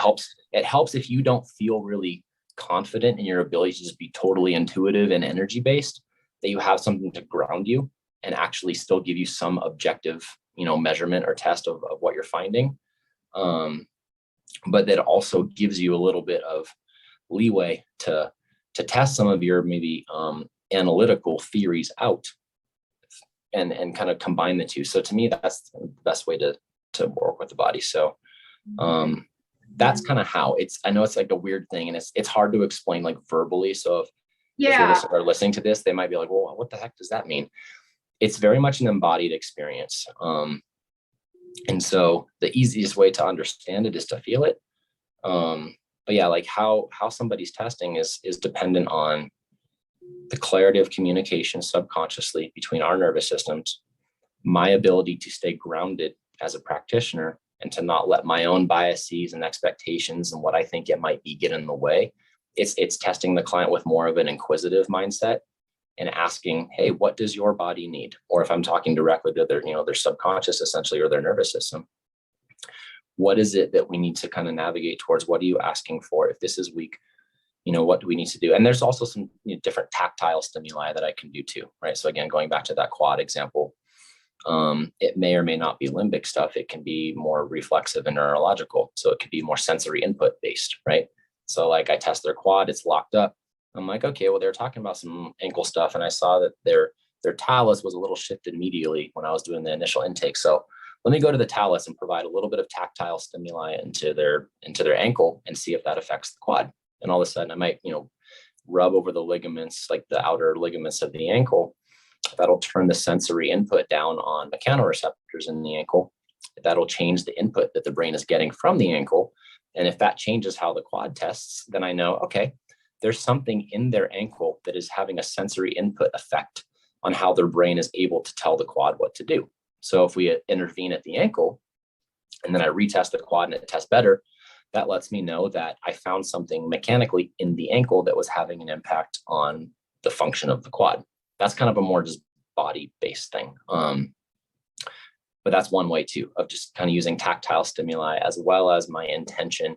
helps if you don't feel really confident in your ability to just be totally intuitive and energy based, that you have something to ground you and actually still give you some objective, measurement or test of what you're finding. But that also gives you a little bit of leeway to test some of your maybe analytical theories out and kind of combine the two. So to me, that's the best way to work with the body. So that's kind of how I know it's like a weird thing, and it's hard to explain like verbally. So if your listeners are listening to this, they might be like, well, what the heck does that mean? It's very much an embodied experience. And so the easiest way to understand it is to feel it. But yeah, like how somebody's testing is dependent on the clarity of communication subconsciously between our nervous systems, my ability to stay grounded as a practitioner and to not let my own biases and expectations and what I think it might be get in the way. It's testing the client with more of an inquisitive mindset and asking, hey, what does your body need? Or if I'm talking directly to their subconscious essentially, or their nervous system, what is it that we need to kind of navigate towards? What are you asking for? If this is weak, what do we need to do? And there's also some different tactile stimuli that I can do too, right? So again, going back to that quad example, it may or may not be limbic stuff. It can be more reflexive and neurological. So it could be more sensory input based, right? So like I test their quad, it's locked up. I'm like, okay, well, they're talking about some ankle stuff. And I saw that their talus was a little shifted medially when I was doing the initial intake. So let me go to the talus and provide a little bit of tactile stimuli into their ankle and see if that affects the quad. And all of a sudden I might, rub over the ligaments, like the outer ligaments of the ankle. That'll turn the sensory input down on mechanoreceptors in the ankle. That'll change the input that the brain is getting from the ankle. And if that changes how the quad tests, then I know, okay, there's something in their ankle that is having a sensory input effect on how their brain is able to tell the quad what to do. So if we intervene at the ankle and then I retest the quad and it tests better, that lets me know that I found something mechanically in the ankle that was having an impact on the function of the quad. That's kind of a more just body-based thing. But that's one way too, of just kind of using tactile stimuli as well as my intention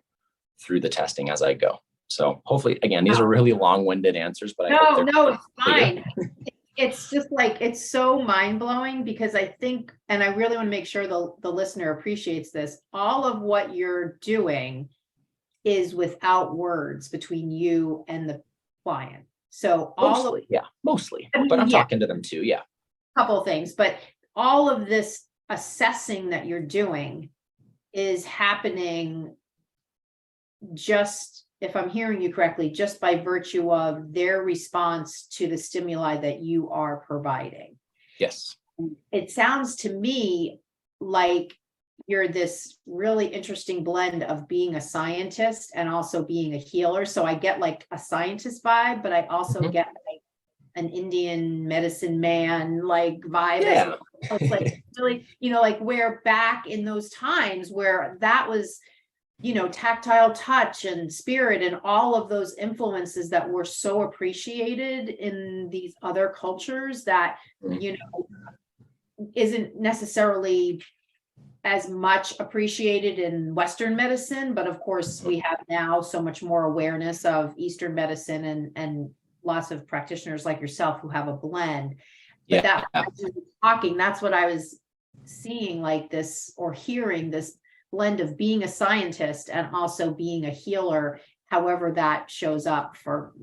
through the testing as I go. So hopefully, again, these are really long-winded answers, but no, it's fine. It's just like, it's so mind-blowing because I think, and I really want to make sure the listener appreciates this, all of what you're doing is without words between you and the client. So mostly, but I'm talking to them too. Yeah. Couple of things, but all of this assessing that you're doing is happening just, if I'm hearing you correctly, just by virtue of their response to the stimuli that you are providing. Yes. It sounds to me like you're this really interesting blend of being a scientist and also being a healer. So I get like a scientist vibe, but I also get like an Indian medicine man like vibe. Yeah. It's like really, like where back in those times where that was, tactile touch and spirit and all of those influences that were so appreciated in these other cultures that, isn't necessarily as much appreciated in Western medicine. But of course, we have now so much more awareness of Eastern medicine and lots of practitioners like yourself who have a blend. But that's what I was seeing, like this, or hearing this blend of being a scientist and also being a healer, however that shows up for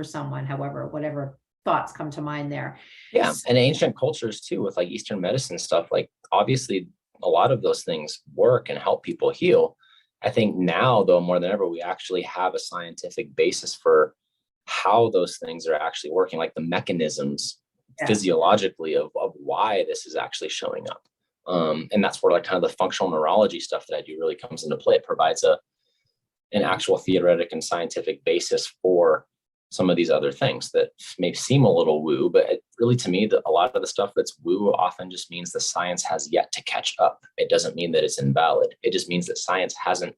someone, whatever thoughts come to mind there. Yeah. And ancient cultures too, with like Eastern medicine stuff, like obviously a lot of those things work and help people heal. I think now though, more than ever, we actually have a scientific basis for how those things are actually working, like the mechanisms physiologically of why this is actually showing up. And that's where like kind of the functional neurology stuff that I do really comes into play. It provides an actual theoretic and scientific basis for some of these other things that may seem a little woo, but really to me, a lot of the stuff that's woo often just means the science has yet to catch up. It doesn't mean that it's invalid. It just means that science hasn't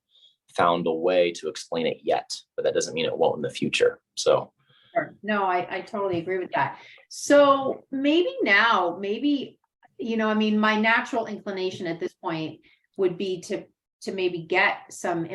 found a way to explain it yet, but that doesn't mean it won't in the future. So. Sure. No, I totally agree with that. So maybe my natural inclination at this point would be to maybe get some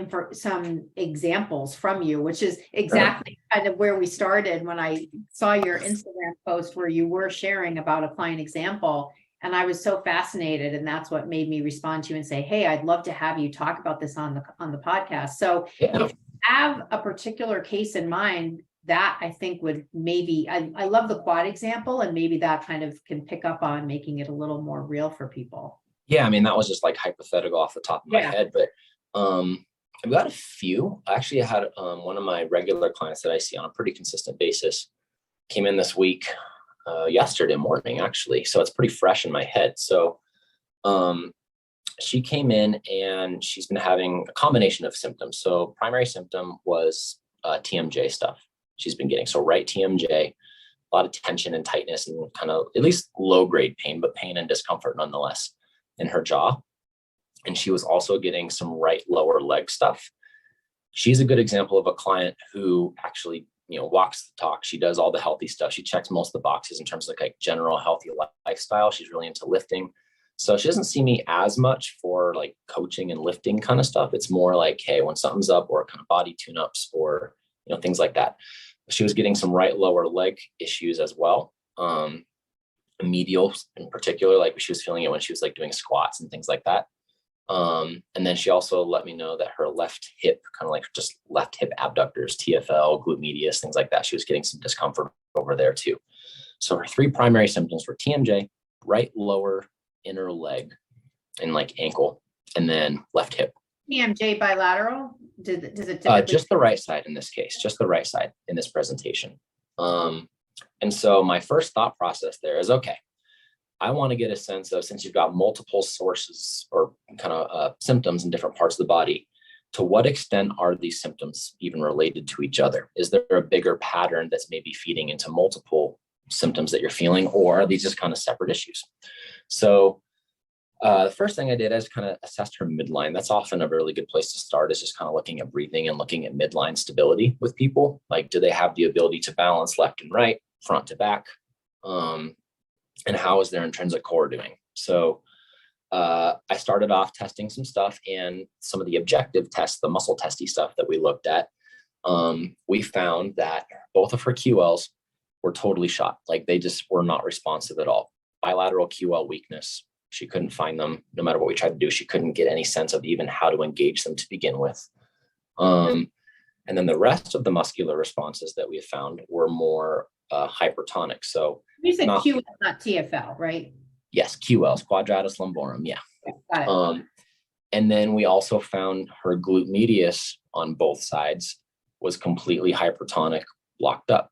examples from you, which is exactly kind of where we started when I saw your Instagram post where you were sharing about a client example. And I was so fascinated, and that's what made me respond to you and say, hey, I'd love to have you talk about this on the podcast. So if you have a particular case in mind, that I think would maybe, I love the quad example, and maybe that kind of can pick up on making it a little more real for people. Yeah, I mean, that was just like hypothetical off the top of my head, but I've got a few. Actually, I had one of my regular clients that I see on a pretty consistent basis came in this week, yesterday morning, actually. So it's pretty fresh in my head. So she came in and she's been having a combination of symptoms. So primary symptom was TMJ stuff she's been getting. So right TMJ, a lot of tension and tightness and kind of at least low grade pain, but pain and discomfort nonetheless in her jaw. And she was also getting some right lower leg stuff. She's a good example of a client who actually, walks the talk. She does all the healthy stuff. She checks most of the boxes in terms of like general healthy lifestyle. She's really into lifting. So she doesn't see me as much for like coaching and lifting kind of stuff. It's more like, hey, when something's up, or kind of body tune-ups, or, things like that. She was getting some right lower leg issues as well. Medial in particular, like she was feeling it when she was like doing squats and things like that. And then she also let me know that her left hip, kind of like just left hip abductors, TFL, glute medius, things like that. She was getting some discomfort over there too. So her three primary symptoms were TMJ, right lower inner leg, and like ankle, and then left hip. TMJ bilateral? Does it typically... just the right side in this case, just the right side in this presentation. And so my first thought process there is, okay, I want to get a sense of, since you've got multiple sources or kind of symptoms in different parts of the body, to what extent are these symptoms even related to each other? Is there a bigger pattern that's maybe feeding into multiple symptoms that you're feeling, or are these just kind of separate issues? So the first thing I did is kind of assessed her midline. That's often a really good place to start, is just kind of looking at breathing and looking at midline stability with people. Like, do they have the ability to balance left and right, front to back? And how is their intrinsic core doing? So I started off testing some stuff, and some of the objective tests, the muscle testy stuff that we looked at, we found that both of her QLs were totally shot. Like, they just were not responsive at all. Bilateral QL weakness. She couldn't find them. No matter what we tried to do, she couldn't get any sense of even how to engage them to begin with. And then the rest of the muscular responses that we have found were more hypertonic. So you said QL, not TFL, right? Yes, QLs, quadratus lumborum. Yeah. Got it. And then we also found her glute medius on both sides was completely hypertonic, blocked up.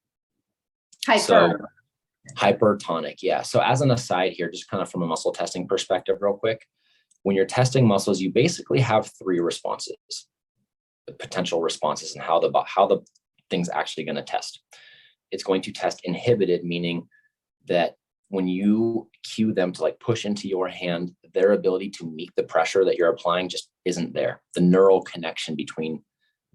Hypertonic, yeah. So as an aside here, just kind of from a muscle testing perspective real quick, when you're testing muscles, you basically have three responses, the potential responses, and how the thing's actually going to test. It's going to test inhibited, meaning that when you cue them to like push into your hand, their ability to meet the pressure that you're applying just isn't there. The neural connection between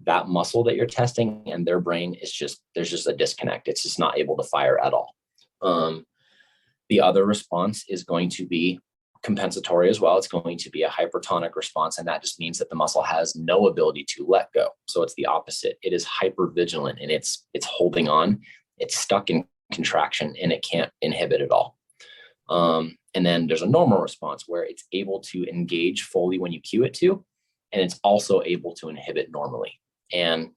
that muscle that you're testing and their brain is there's just a disconnect. It's just not able to fire at all. The other response is going to be compensatory as well. It's going to be a hypertonic response, and that just means that the muscle has no ability to let go. So it's the opposite. It is hypervigilant, and it's holding on. It's stuck in contraction, and it can't inhibit at all. And then there's a normal response where it's able to engage fully when you cue it to, and it's also able to inhibit normally. And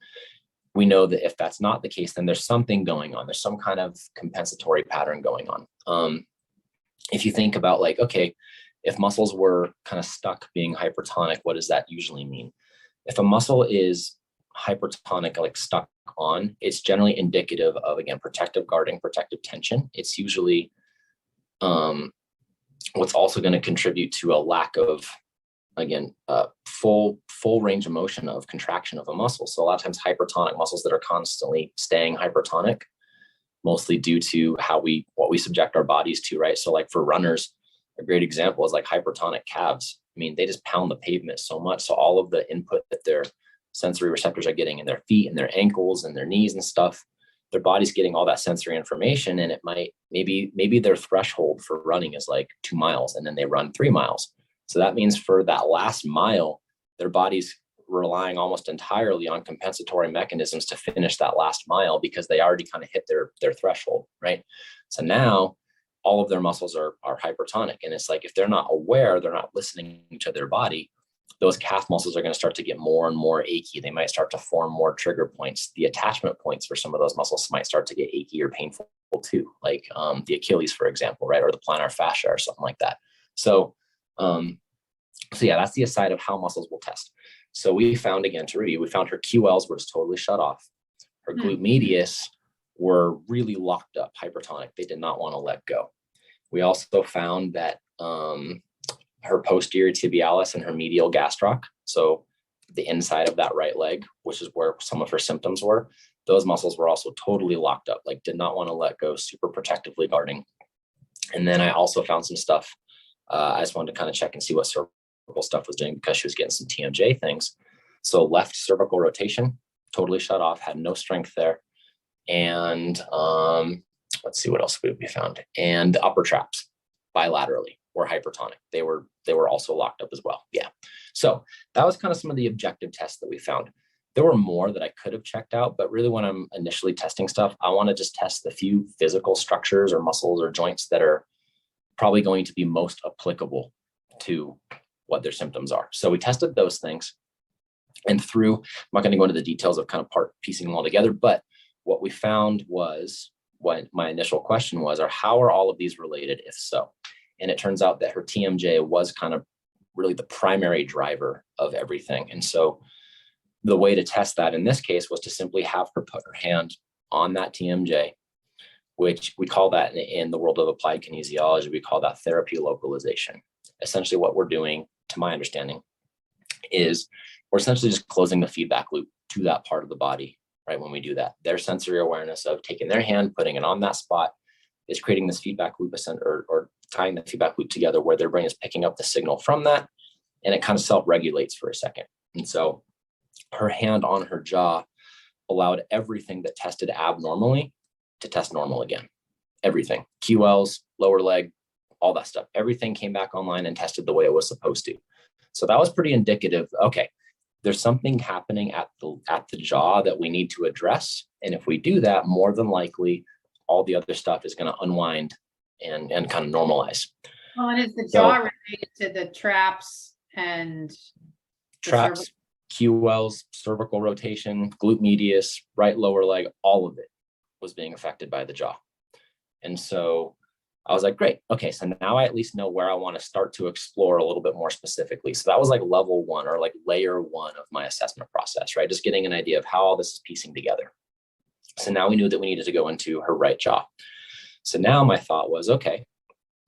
we know that if that's not the case, then there's something going on. There's some kind of compensatory pattern going on. If you think about like, okay, if muscles were kind of stuck being hypertonic, what does that usually mean? If a muscle is hypertonic, like stuck on, it's generally indicative of, again, protective guarding, protective tension. It's usually what's also going to contribute to a lack of, again, full range of motion of contraction of a muscle. So a lot of times hypertonic muscles that are constantly staying hypertonic, mostly due to what we subject our bodies to, right? So like for runners, a great example is like hypertonic calves. I mean, they just pound the pavement so much. So all of the input that their sensory receptors are getting in their feet and their ankles and their knees and stuff, their body's getting all that sensory information. And it might, maybe their threshold for running is like 2 miles, and then they run 3 miles. So that means for that last mile, their body's relying almost entirely on compensatory mechanisms to finish that last mile because they already kind of hit their threshold, right? So now all of their muscles are hypertonic. And it's like, if they're not aware, they're not listening to their body, those calf muscles are going to start to get more and more achy. They might start to form more trigger points. The attachment points for some of those muscles might start to get achy or painful too, like the Achilles, for example, right? Or the plantar fascia or something like that. So yeah, that's the aside of how muscles will test. So we found, again, to review, we found her QLs were just totally shut off. Her glute medius were really locked up, hypertonic. They did not want to let go. We also found that her posterior tibialis and her medial gastroc, so the inside of that right leg, which is where some of her symptoms were, those muscles were also totally locked up, like did not want to let go, super protectively guarding. And then I also found some stuff. I just wanted to kind of check and see what cervical stuff was doing because she was getting some TMJ things. So left cervical rotation, totally shut off, had no strength there. And let's see what else we found. And the upper traps bilaterally were hypertonic. They were also locked up as well. Yeah. So that was kind of some of the objective tests that we found. There were more that I could have checked out, but really when I'm initially testing stuff, I want to just test the few physical structures or muscles or joints that are probably going to be most applicable to what their symptoms are. So we tested those things, and I'm not going to go into the details of kind of piecing them all together, but what we found was, what my initial question was, how are all of these related, if so? And it turns out that her TMJ was kind of really the primary driver of everything. And so the way to test that in this case was to simply have her put her hand on that TMJ, which we call that in the world of applied kinesiology, we call that therapy localization. Essentially what we're doing, to my understanding, is we're essentially just closing the feedback loop to that part of the body, right? When we do that, their sensory awareness of taking their hand, putting it on that spot is creating this feedback loop, or tying the feedback loop together where their brain is picking up the signal from that, and it kind of self-regulates for a second. And so her hand on her jaw allowed everything that tested abnormally to test normal again. Everything, QLs, lower leg, all that stuff, everything came back online and tested the way it was supposed to. So that was pretty indicative. Okay, there's something happening at the jaw that we need to address. And if we do that, more than likely, all the other stuff is going to unwind and kind of normalize. Well, and is the jaw related to the traps and traps, QLs, cervical rotation, glute medius, right lower leg, all of it was being affected by the jaw. And so I was like, great. Okay, so now I at least know where I want to start to explore a little bit more specifically. So that was like level one, or like layer one of my assessment process, right? Just getting an idea of how all this is piecing together. So now we knew that we needed to go into her right jaw. So now my thought was, okay,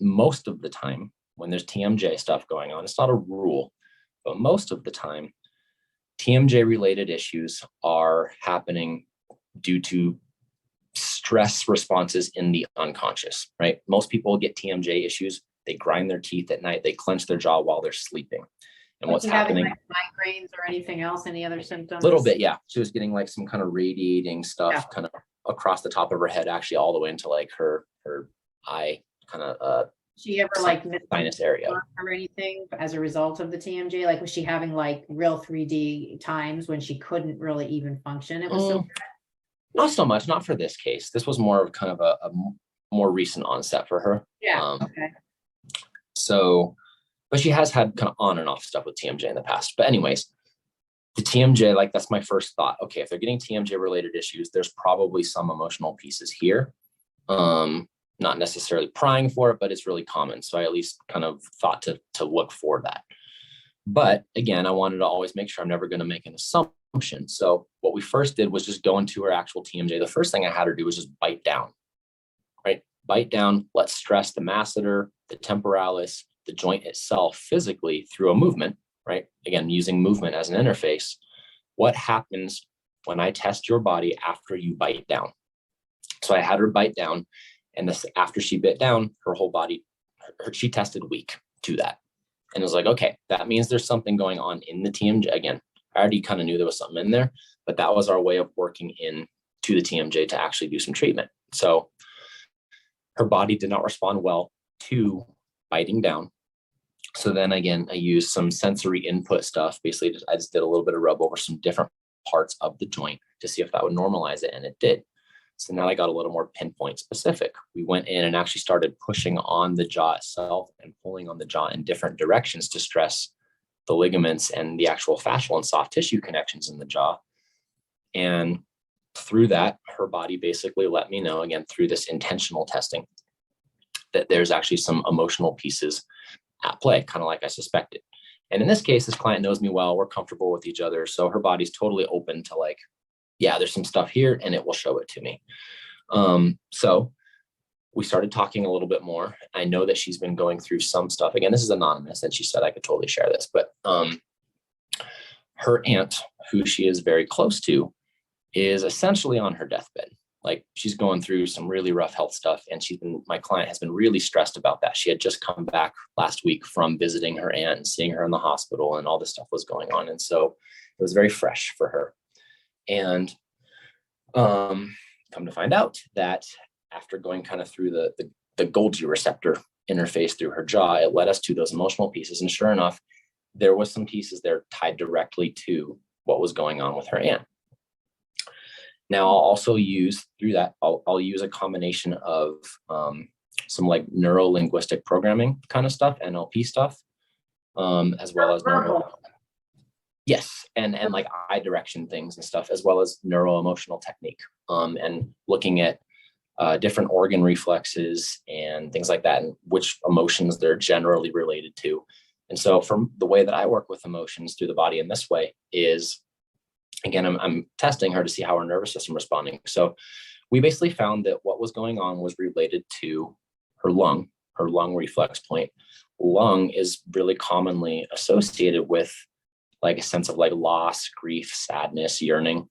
most of the time when there's TMJ stuff going on, it's not a rule, but most of the time, TMJ related issues are happening due to stress responses in the unconscious, right? Most people get TMJ issues. They grind their teeth at night. They clench their jaw while they're sleeping. And what's happening? Like migraines or anything else? Any other symptoms? A little bit, yeah. She was getting like some kind of radiating stuff kind of across the top of her head, actually all the way into like her eye kind of she ever like sinus area or anything as a result of the TMJ? Like, was she having like real 3D times when she couldn't really even function? It was so bad. Not so much, not for this case. This was more of kind of a more recent onset for her. Yeah. Okay. So, but she has had kind of on and off stuff with TMJ in the past. But anyways, the TMJ, like that's my first thought. Okay, if they're getting TMJ related issues, there's probably some emotional pieces here. Not necessarily prying for it, but it's really common. So I at least kind of thought to look for that. But again, I wanted to always make sure I'm never going to make an assumption. So what we first did was just go into her actual TMJ. The first thing I had her do was just bite down, right? Bite down, let's stress the masseter, the temporalis, the joint itself physically through a movement, right? Again, using movement as an interface. What happens when I test your body after you bite down? So I had her bite down, and after she bit down, her whole body, she tested weak to that. And it was like, okay, that means there's something going on in the TMJ. Again, I already kind of knew there was something in there, but that was our way of working in to the TMJ to actually do some treatment. So her body did not respond well to biting down. So then again, I used some sensory input stuff. Basically, I just did a little bit of rub over some different parts of the joint to see if that would normalize it, and it did. So now I got a little more pinpoint specific. We went in and actually started pushing on the jaw itself and pulling on the jaw in different directions to stress the ligaments and the actual fascial and soft tissue connections in the jaw. And through that, her body basically let me know, again, through this intentional testing, that there's actually some emotional pieces at play, kind of like I suspected. And in this case, this client knows me well, we're comfortable with each other. So her body's totally open to like, yeah, there's some stuff here and it will show it to me. So we started talking a little bit more. I know that she's been going through some stuff. Again, this is anonymous, and she said I could totally share this, but her aunt, who she is very close to, is essentially on her deathbed. Like, she's going through some really rough health stuff, and my client has been really stressed about that. She had just come back last week from visiting her aunt and seeing her in the hospital, and all this stuff was going on. And so it was very fresh for her. And come to find out that after going kind of through the Golgi receptor interface through her jaw, it led us to those emotional pieces. And sure enough, there was some pieces there tied directly to what was going on with her aunt. Now, I'll also use through that, I'll use a combination of some like neuro-linguistic programming kind of stuff, NLP stuff, as well as yes, and like eye direction things and stuff, as well as neuro-emotional technique, and looking at different organ reflexes and things like that, and which emotions they're generally related to. And so from the way that I work with emotions through the body in this way is, again, I'm testing her to see how her nervous system responding. So we basically found that what was going on was related to her lung reflex point. Lung is really commonly associated with like a sense of like loss, grief, sadness, yearning.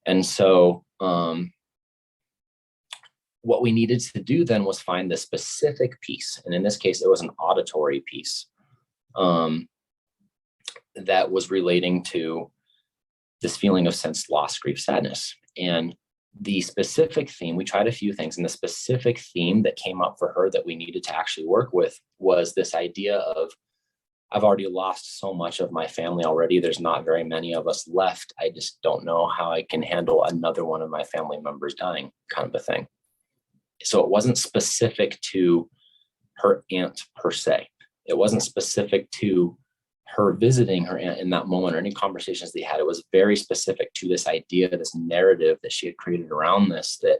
And so what we needed to do then was find the specific piece. And in this case, it was an auditory piece that was relating to this feeling of sense, loss, grief, sadness. And the specific theme, we tried a few things, and the specific theme that came up for her that we needed to actually work with was this idea of, I've already lost so much of my family already. There's not very many of us left. I just don't know how I can handle another one of my family members dying, kind of a thing. So it wasn't specific to her aunt per se. It wasn't specific to her visiting her aunt in that moment or any conversations they had. It was very specific to this idea, this narrative that she had created around this, that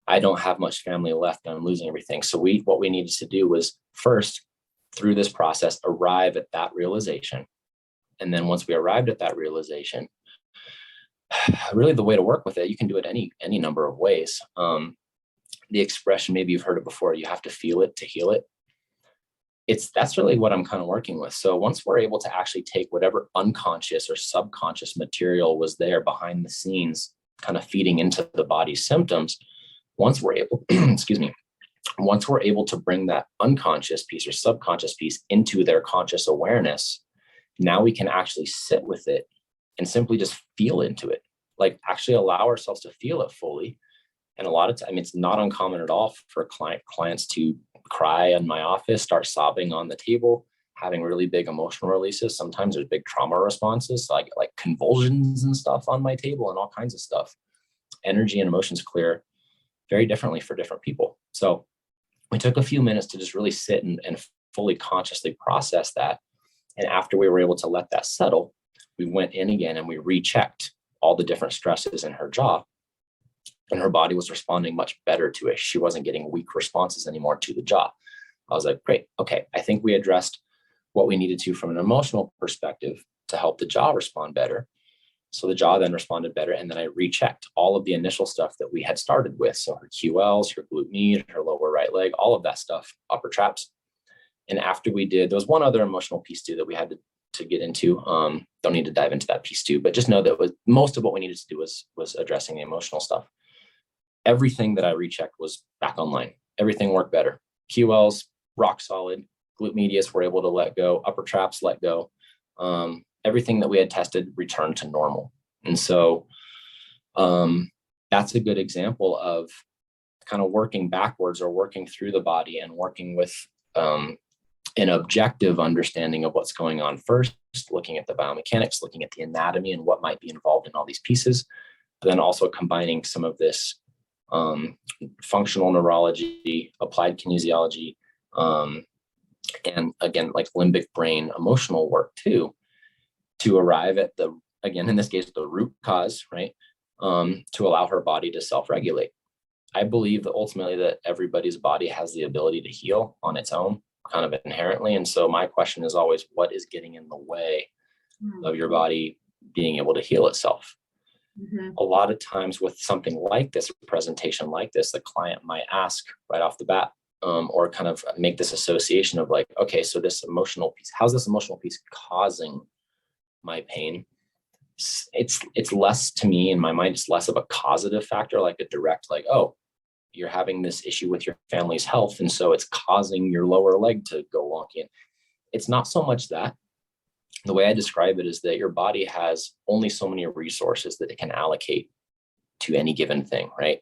I don't have much family left and I'm losing everything. So what we needed to do was first, through this process, arrive at that realization. And then once we arrived at that realization, really the way to work with it, you can do it any number of ways. The expression, maybe you've heard it before, you have to feel it to heal it. That's really what I'm kind of working with. So once we're able to actually take whatever unconscious or subconscious material was there behind the scenes, kind of feeding into the body's symptoms, once we're able, once we're able to bring that unconscious piece or subconscious piece into their conscious awareness, now we can actually sit with it and simply just feel into it, like actually allow ourselves to feel it fully. And a lot of time, it's not uncommon at all for clients to cry in my office, start sobbing on the table, having really big emotional releases. Sometimes there's big trauma responses, like convulsions and stuff on my table and all kinds of stuff. Energy and emotions clear very differently for different people. So we took a few minutes to just really sit and fully consciously process that. And after we were able to let that settle, we went in again and we rechecked all the different stresses in her jaw. And her body was responding much better to it. She wasn't getting weak responses anymore to the jaw. I was like, great. Okay. I think we addressed what we needed to from an emotional perspective to help the jaw respond better. So the jaw then responded better. And then I rechecked all of the initial stuff that we had started with. So her QLs, her glute med, her lower right leg, all of that stuff, upper traps. And after we did, there was one other emotional piece too that we had to get into. Don't need to dive into that piece too, but just know that most of what we needed to do was addressing the emotional stuff. Everything that I rechecked was back online. Everything worked better. QLs, rock solid. Glute medius were able to let go. Upper traps let go. Everything that we had tested returned to normal. And so that's a good example of kind of working backwards or working through the body and working with an objective understanding of what's going on first, looking at the biomechanics, looking at the anatomy and what might be involved in all these pieces, but then also combining some of this functional neurology, applied kinesiology, and again, like limbic brain emotional work too, to arrive at the, again, in this case, the root cause, right? To allow her body to self-regulate. I believe that ultimately that everybody's body has the ability to heal on its own, kind of inherently. And so my question is always, what is getting in the way of your body being able to heal itself? A lot of times with something like this, a presentation like this, the client might ask right off the bat, or kind of make this association of like, okay, so this emotional piece, how's this emotional piece causing my pain? It's less, to me in my mind, it's less of a causative factor, like a direct, like, oh, you're having this issue with your family's health, and so it's causing your lower leg to go wonky. And it's not so much that. The way I describe it is that your body has only so many resources that it can allocate to any given thing, right?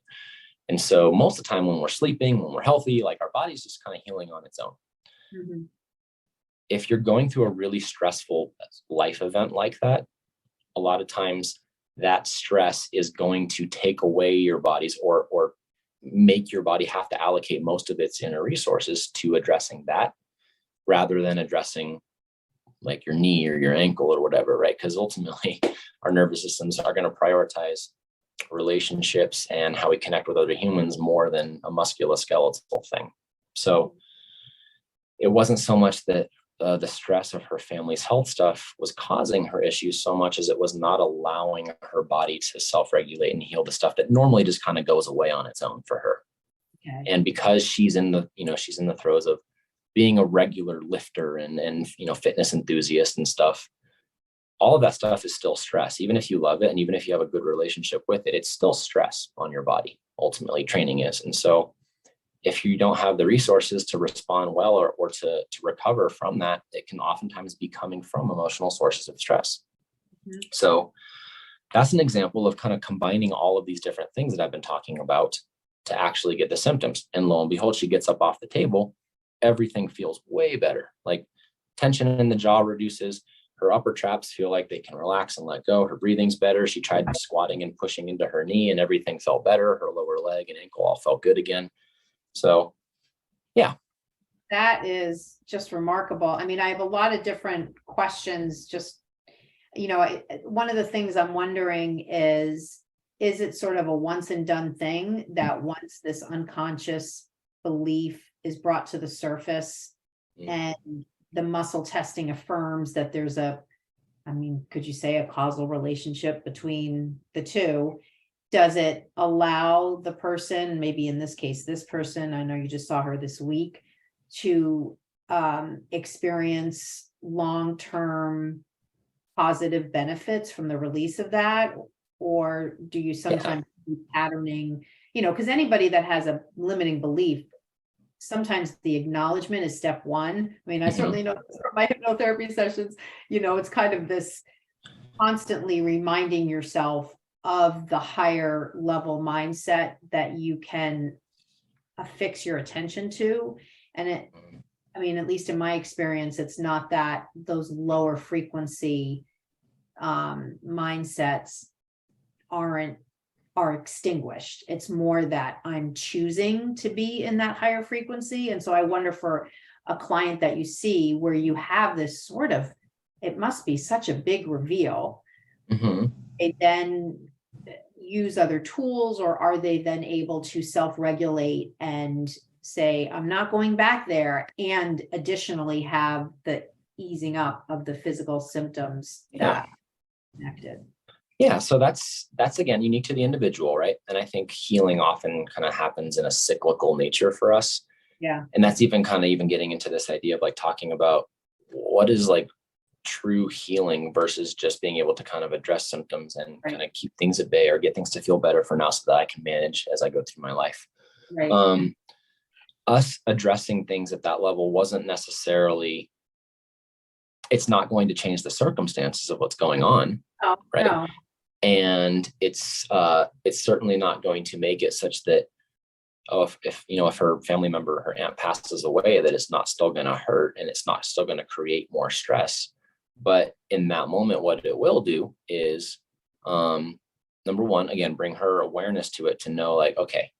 And so most of the time when we're sleeping, when we're healthy, like our body's just kind of healing on its own. If you're going through a really stressful life event like that, a lot of times that stress is going to take away your body's or make your body have to allocate most of its inner resources to addressing that rather than addressing like your knee or your ankle or whatever, right? Because ultimately our nervous systems are going to prioritize relationships and how we connect with other humans more than a musculoskeletal thing. So it wasn't so much that the stress of her family's health stuff was causing her issues so much as it was not allowing her body to self-regulate and heal the stuff that normally just kind of goes away on its own for her. Okay. And because she's in the throes of being a regular lifter and fitness enthusiast and stuff, all of that stuff is still stress. Even if you love it and even if you have a good relationship with it, it's still stress on your body. Ultimately, training is. And so if you don't have the resources to respond well or to recover from that, it can oftentimes be coming from emotional sources of stress. So that's an example of kind of combining all of these different things that I've been talking about to actually get the symptoms. And lo and behold, she gets up off the table. Everything feels way better. Like tension in the jaw reduces. Her upper traps feel like they can relax and let go. Her breathing's better. She tried squatting and pushing into her knee and everything felt better. Her lower leg and ankle all felt good again. So, yeah. That is just remarkable. I mean, I have a lot of different questions. Just, one of the things I'm wondering is it sort of a once and done thing that once this unconscious belief is brought to the surface and the muscle testing affirms that there's could you say a causal relationship between the two? Does it allow the person, maybe in this case, this person, I know you just saw her this week, to experience long-term positive benefits from the release of that? Or do you sometimes be patterning, because anybody that has a limiting belief, sometimes the acknowledgement is step one. I mean, I certainly know from my hypnotherapy sessions, it's kind of this constantly reminding yourself of the higher level mindset that you can affix your attention to. And at least in my experience, it's not that those lower frequency mindsets are extinguished. It's more that I'm choosing to be in that higher frequency. And so I wonder for a client that you see where you have this sort of, it must be such a big reveal. They then use other tools, or are they then able to self-regulate and say, I'm not going back there, and additionally have the easing up of the physical symptoms that connected? Yeah, so that's again unique to the individual, right? And I think healing often kind of happens in a cyclical nature for us. Yeah. And that's even getting into this idea of like talking about what is like true healing versus just being able to kind of address symptoms and kind of keep things at bay or get things to feel better for now so that I can manage as I go through my life. Right. Us addressing things at that level wasn't necessarily, it's not going to change the circumstances of what's going on. Oh, right. No. And it's certainly not going to make it such that oh, if her family member, her aunt passes away, that it's not still going to hurt and it's not still going to create more stress. But in that moment, what it will do is, number one, again, bring her awareness to it, to know like, okay,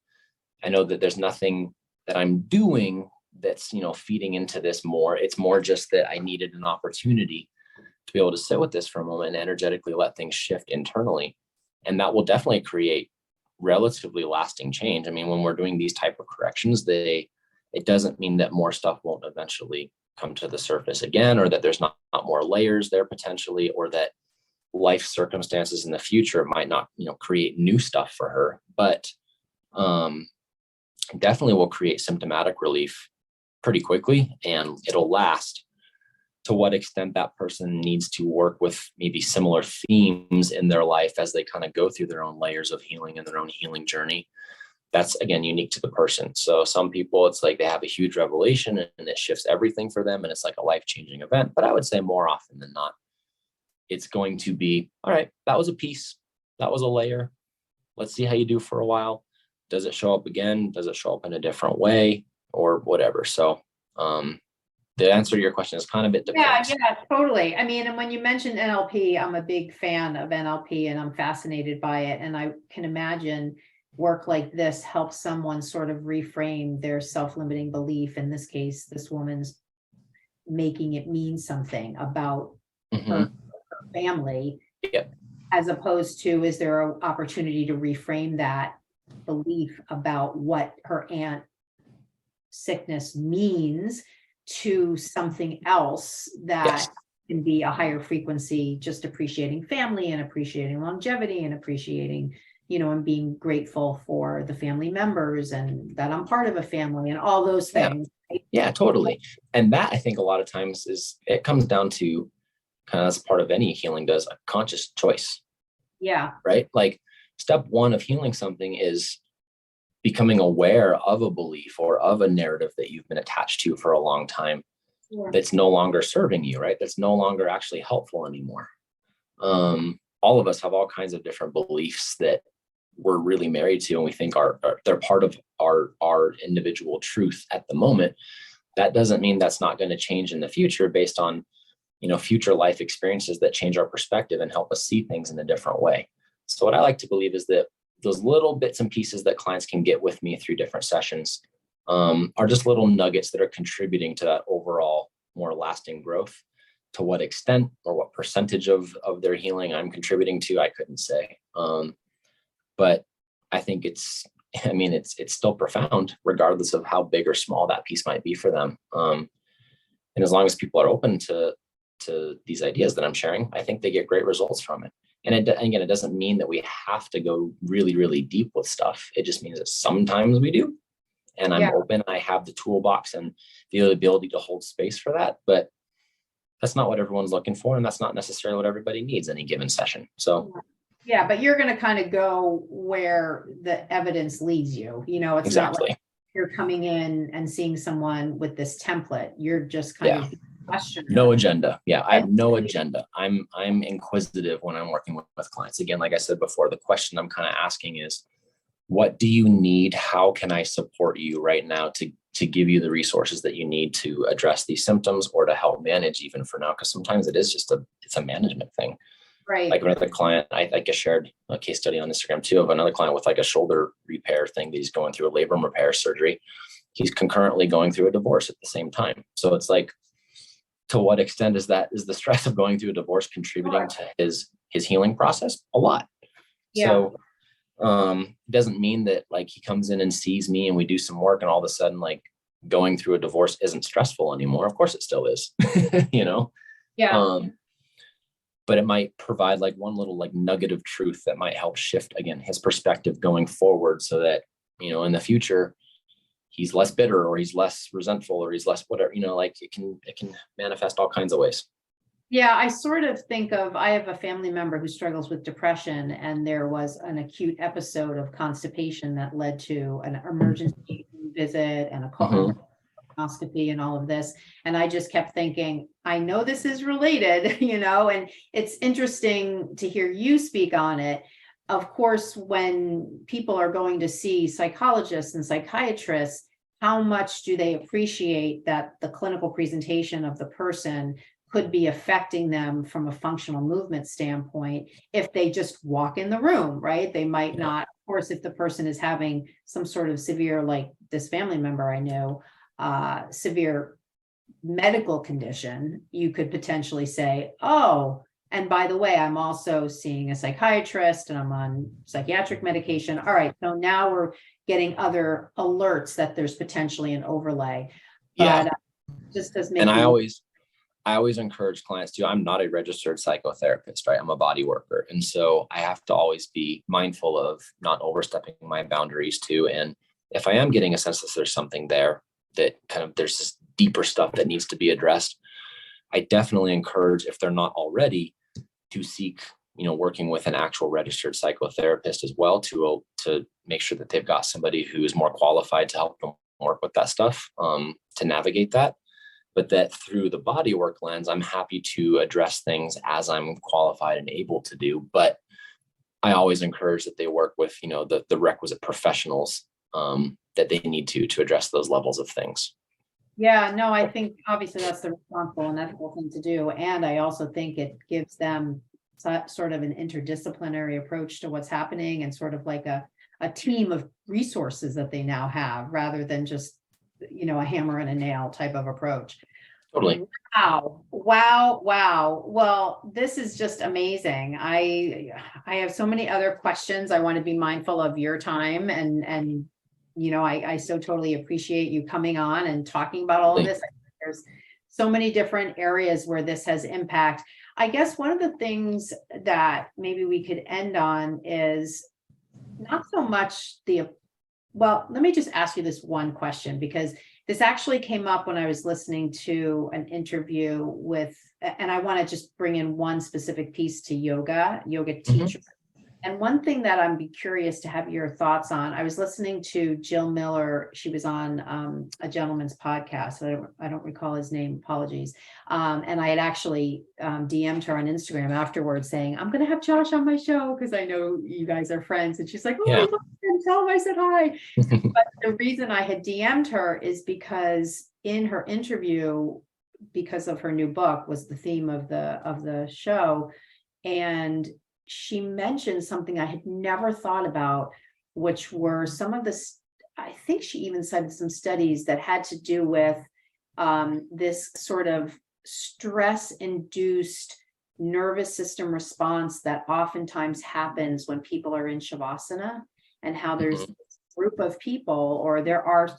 I know that there's nothing that I'm doing that's, feeding into this more. It's more just that I needed an opportunity to be able to sit with this for a moment and energetically let things shift internally. And that will definitely create relatively lasting change. I mean, when we're doing these type of corrections, it doesn't mean that more stuff won't eventually come to the surface again, or that there's not more layers there potentially, or that life circumstances in the future might not, create new stuff for her. But definitely will create symptomatic relief pretty quickly, and it'll last. To what extent that person needs to work with maybe similar themes in their life as they kind of go through their own layers of healing and their own healing journey, that's again unique to the person. So some people, it's like they have a huge revelation and it shifts everything for them and it's like a life-changing event. But I would say more often than not, it's going to be, all right, that was a piece, that was a layer. Let's see how you do for a while. Does it show up again? Does it show up in a different way or whatever? So the answer to your question is kind of, it depends. Yeah, totally. I mean, and when you mentioned NLP, I'm a big fan of NLP and I'm fascinated by it. And I can imagine work like this helps someone sort of reframe their self-limiting belief. In this case, this woman's making it mean something about her family, as opposed to, is there an opportunity to reframe that belief about what her aunt sickness means to something else that can be a higher frequency, just appreciating family and appreciating longevity and appreciating, and being grateful for the family members and that I'm part of a family and all those things. Yeah, totally. And that, I think a lot of times it comes down to kind of, as part of any healing does, a conscious choice. Yeah. Right. Like step one of healing something is becoming aware of a belief or of a narrative that you've been attached to for a long time, that's no longer serving you, right? That's no longer actually helpful anymore. All of us have all kinds of different beliefs that we're really married to, and we think they're part of our individual truth at the moment. That doesn't mean that's not going to change in the future based on, future life experiences that change our perspective and help us see things in a different way. So what I like to believe is that those little bits and pieces that clients can get with me through different sessions are just little nuggets that are contributing to that overall more lasting growth. To what extent or what percentage of their healing I'm contributing to, I couldn't say. But I think it's still profound, regardless of how big or small that piece might be for them. And as long as people are open to these ideas that I'm sharing, I think they get great results from it. And again, it doesn't mean that we have to go really, really deep with stuff. It just means that sometimes we do. And I'm open. I have the toolbox and the ability to hold space for that. But that's not what everyone's looking for. And that's not necessarily what everybody needs any given session. So yeah, but you're going to kind of go where the evidence leads you. It's exactly. Not like you're coming in and seeing someone with this template. You're just kind of questioning. No agenda. Yeah, I have no agenda. I'm inquisitive when I'm working with clients. Again, like I said before, the question I'm kind of asking is, what do you need? How can I support you right now to give you the resources that you need to address these symptoms or to help manage even for now? Because sometimes it is just it's a management thing. Right. Like another client, I shared a case study on Instagram too of another client with like a shoulder repair thing that he's going through, a labrum repair surgery. He's concurrently going through a divorce at the same time. So it's like, to what extent is the stress of going through a divorce contributing to his healing process? A lot. Yeah. So it doesn't mean that like he comes in and sees me and we do some work and all of a sudden like going through a divorce isn't stressful anymore. Of course it still is, Yeah. But it might provide like one little like nugget of truth that might help shift again his perspective going forward, so that in the future he's less bitter or he's less resentful or he's less whatever, like it can manifest all kinds of ways. Yeah, I sort of think of, I have a family member who struggles with depression, and there was an acute episode of constipation that led to an emergency visit and a colonoscopy and all of this. And I just kept thinking, I know this is related, and it's interesting to hear you speak on it. of course, when people are going to see psychologists and psychiatrists, how much do they appreciate that the clinical presentation of the person could be affecting them from a functional movement standpoint if they just walk in the room, right? They might not, of course, if the person is having some sort of severe, like this family member I know, severe medical condition, you could potentially say, oh, and by the way, I'm also seeing a psychiatrist and I'm on psychiatric medication. All right, so now we're getting other alerts that there's potentially an overlay. But just does make and I always encourage clients to, I'm not a registered psychotherapist, right? I'm a body worker. And so I have to always be mindful of not overstepping my boundaries too. And if I am getting a sense that there's something there that kind of there's this deeper stuff that needs to be addressed, I definitely encourage, if they're not already, to seek, working with an actual registered psychotherapist as well to make sure that they've got somebody who is more qualified to help them work with that stuff, to navigate that. But that through the bodywork lens, I'm happy to address things as I'm qualified and able to do. But I always encourage that they work with, the requisite professionals that they need to address those levels of things. Yeah, no, I think obviously that's the responsible and ethical thing to do. And I also think it gives them sort of an interdisciplinary approach to what's happening and sort of like a team of resources that they now have rather than just, a hammer and a nail type of approach. Totally. Wow. Well, this is just amazing. I have so many other questions. I want to be mindful of your time and I so totally appreciate you coming on and talking about all of this. There's so many different areas where this has impact. I guess one of the things that maybe we could end on is not so much well, let me just ask you this one question, because this actually came up when I was listening to an interview with, and I want to just bring in one specific piece to yoga teacher. And one thing that I'm be curious to have your thoughts on, I was listening to Jill Miller. She was on a gentleman's podcast. I don't recall his name, apologies. And I had actually DM'd her on Instagram afterwards saying, I'm going to have Josh on my show because I know you guys are friends. And she's like, oh, yeah. Tell him I said hi. But the reason I had DM'd her is because in her interview, because of her new book was the theme of the show. And she mentioned something I had never thought about, which were some of the, I think she even cited some studies that had to do with this sort of stress-induced nervous system response that oftentimes happens when people are in Shavasana, and how there's a group of people, or there are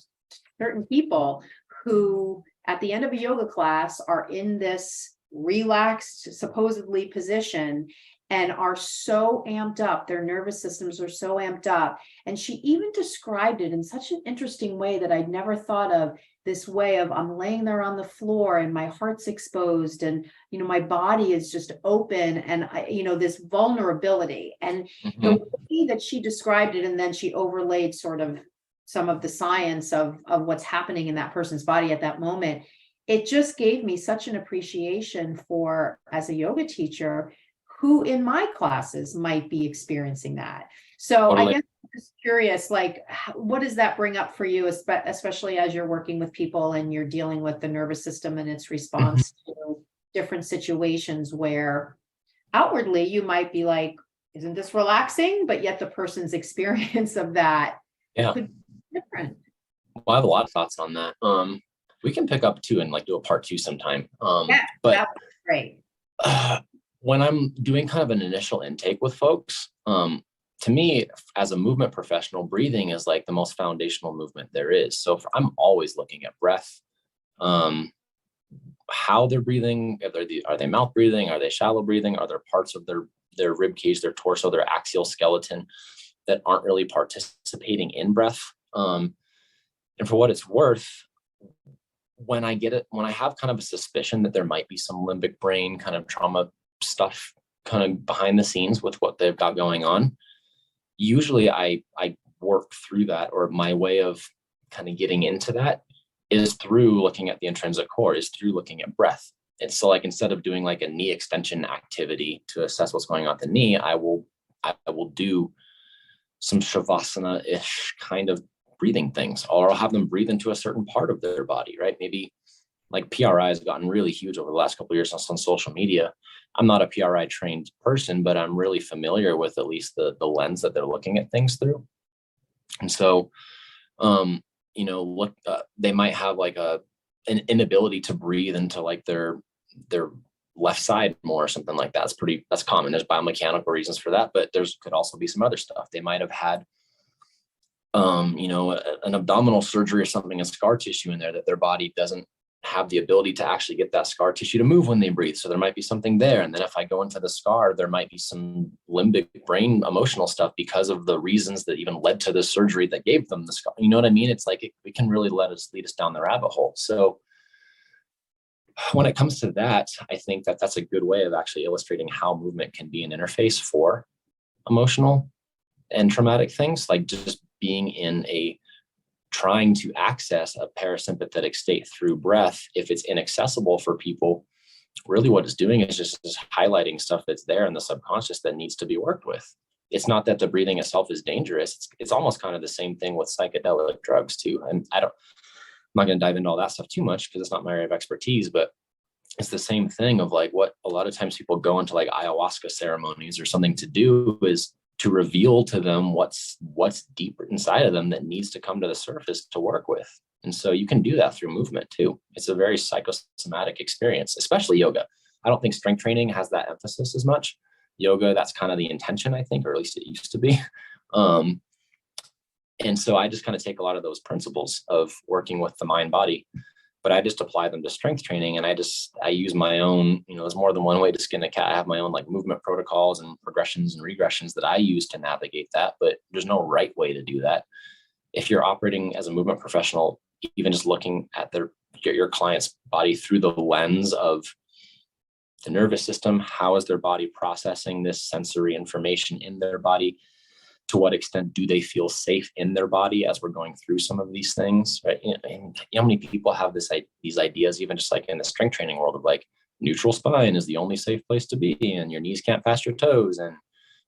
certain people who at the end of a yoga class are in this relaxed, supposedly position, and are so amped up, their nervous systems are so amped up. And she even described it in such an interesting way that I'd never thought of, this way of I'm laying there on the floor and my heart's exposed and, my body is just open and this vulnerability. And the way that she described it, and then she overlaid sort of some of the science of what's happening in that person's body at that moment, it just gave me such an appreciation for, as a yoga teacher, who in my classes might be experiencing that. So totally. I guess I'm just curious, like, what does that bring up for you, especially as you're working with people and you're dealing with the nervous system and its response to different situations where outwardly you might be like, isn't this relaxing? But yet the person's experience of that could be different. Well, I have a lot of thoughts on that. We can pick up too and like do a part 2 sometime. But that would be great. When I'm doing kind of an initial intake with folks, to me, as a movement professional, breathing is like the most foundational movement there is. So I'm always looking at breath, how they're breathing. Are they mouth breathing? Are they shallow breathing? Are there parts of their rib cage, their torso, their axial skeleton that aren't really participating in breath? And for what it's worth, when I have kind of a suspicion that there might be some limbic brain kind of trauma stuff kind of behind the scenes with what they've got going on, usually I work through that, or my way of kind of getting into that is through looking at the intrinsic core, is through looking at breath. And so like, instead of doing like a knee extension activity to assess what's going on at the knee, I will I will do some shavasana-ish kind of breathing things, or I'll have them breathe into a certain part of their body, right? Maybe like PRI has gotten really huge over the last couple of years on social media. I'm not a PRI trained person, but I'm really familiar with at least the lens that they're looking at things through. And so, they might have like an inability to breathe into like their left side more or something like that. That's common. There's biomechanical reasons for that, but could also be some other stuff. They might have had, an abdominal surgery or something, a scar tissue in there that their body doesn't have the ability to actually get that scar tissue to move when they breathe. So there might be something there. And then if I go into the scar, there might be some limbic brain emotional stuff because of the reasons that even led to the surgery that gave them the scar. You know what I mean? It's like, it can really lead us down the rabbit hole. So when it comes to that, I think that that's a good way of actually illustrating how movement can be an interface for emotional and traumatic things, like just being in trying to access a parasympathetic state through breath. If it's inaccessible for people, really what it's doing is just highlighting stuff that's there in the subconscious that needs to be worked with. It's not that the breathing itself is dangerous. It's almost kind of the same thing with psychedelic drugs too. And I'm not going to dive into all that stuff too much because it's not my area of expertise, but it's the same thing of like what a lot of times people go into like ayahuasca ceremonies or something to do is to reveal to them what's deeper inside of them that needs to come to the surface to work with. And so you can do that through movement too. It's a very psychosomatic experience, especially yoga. I don't think strength training has that emphasis as much. Yoga, that's kind of the intention, I think, or at least it used to be. And so I just kind of take a lot of those principles of working with the mind body, but I just apply them to strength training. And I use my own, there's more than one way to skin a cat. I have my own like movement protocols and progressions and regressions that I use to navigate that, but there's no right way to do that. If you're operating as a movement professional, even just looking at your client's body through the lens of the nervous system, how is their body processing this sensory information in their body? To what extent do they feel safe in their body as we're going through some of these things, right? And how many people have these ideas, even just like in the strength training world, of like neutral spine is the only safe place to be, and your knees can't pass your toes, and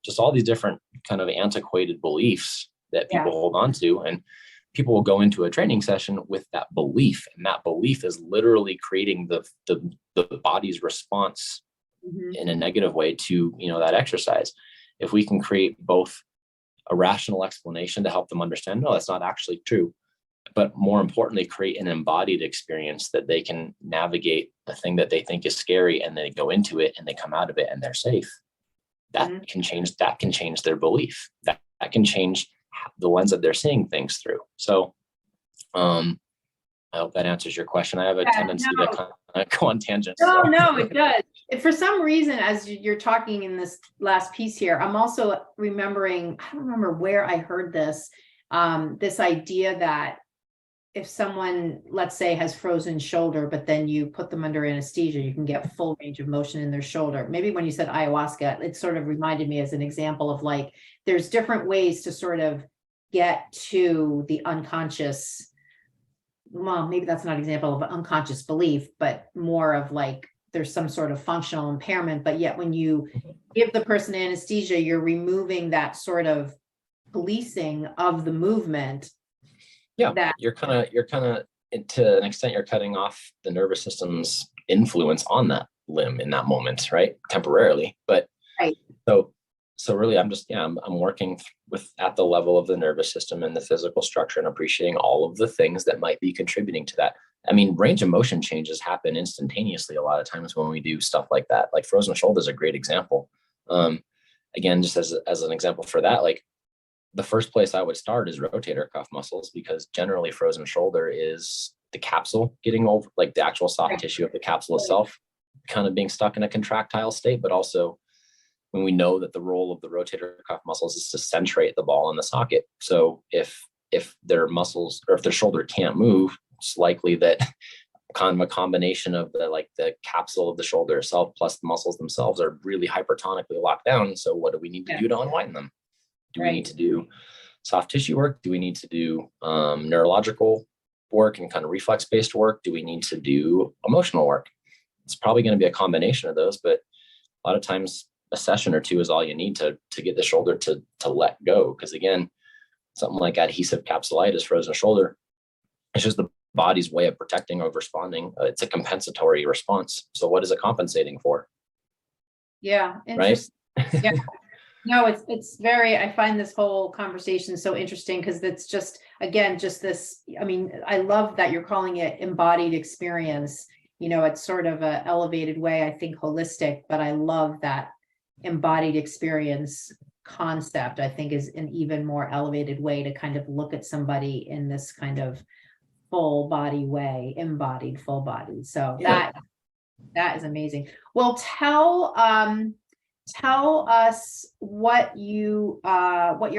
just all these different kind of antiquated beliefs that people hold on to. And people will go into a training session with that belief, and that belief is literally creating the body's response in a negative way to that exercise. If we can create both a rational explanation to help them understand, no, that's not actually true, but more importantly, create an embodied experience that they can navigate the thing that they think is scary, and they go into it and they come out of it and they're safe. That can change their belief. That can change the lens that they're seeing things through. So I hope that answers your question. I have a tendency to kind of go on tangents. No, it does. For some reason, as you're talking in this last piece here, I'm also remembering, I don't remember where I heard this idea that if someone, let's say, has frozen shoulder, but then you put them under anesthesia, you can get full range of motion in their shoulder. Maybe when you said ayahuasca, it sort of reminded me as an example of like, there's different ways to sort of get to the unconscious. Well, maybe that's not an example of an unconscious belief, but more of like there's some sort of functional impairment, but yet when you give the person anesthesia, you're removing that sort of policing of the movement. Yeah, you're kind of to an extent, you're cutting off the nervous system's influence on that limb in that moment, right? Temporarily, but right. So really, I'm working at the level of the nervous system and the physical structure and appreciating all of the things that might be contributing to that. I mean, range of motion changes happen instantaneously a lot of times when we do stuff like that. Like frozen shoulder is a great example. Again, just as an example for that, like the first place I would start is rotator cuff muscles, because generally frozen shoulder is the capsule getting over, like the actual soft tissue of the capsule itself kind of being stuck in a contractile state, but also when we know that the role of the rotator cuff muscles is to centrate the ball in the socket. So if their muscles, or if their shoulder can't move, it's likely that kind of a combination of the capsule of the shoulder itself plus the muscles themselves are really hypertonically locked down. So what do we need to do to unwind them? Do we need to do soft tissue work? Do we need to do neurological work and kind of reflex-based work? Do we need to do emotional work? It's probably going to be a combination of those, but a lot of times a session or two is all you need to get the shoulder to let go. Because again, something like adhesive capsulitis, frozen shoulder, it's just the body's way of protecting or responding. It's a compensatory response. So what is it compensating for? Yeah. Right. Yeah. No, it's very, I find this whole conversation so interesting because it's just, again, just this, I mean, I love that you're calling it embodied experience. It's sort of a elevated way, I think holistic, but I love that embodied experience concept. I think is an even more elevated way to kind of look at somebody in this kind of full body way, embodied, full body. So that is amazing. Well, tell us what your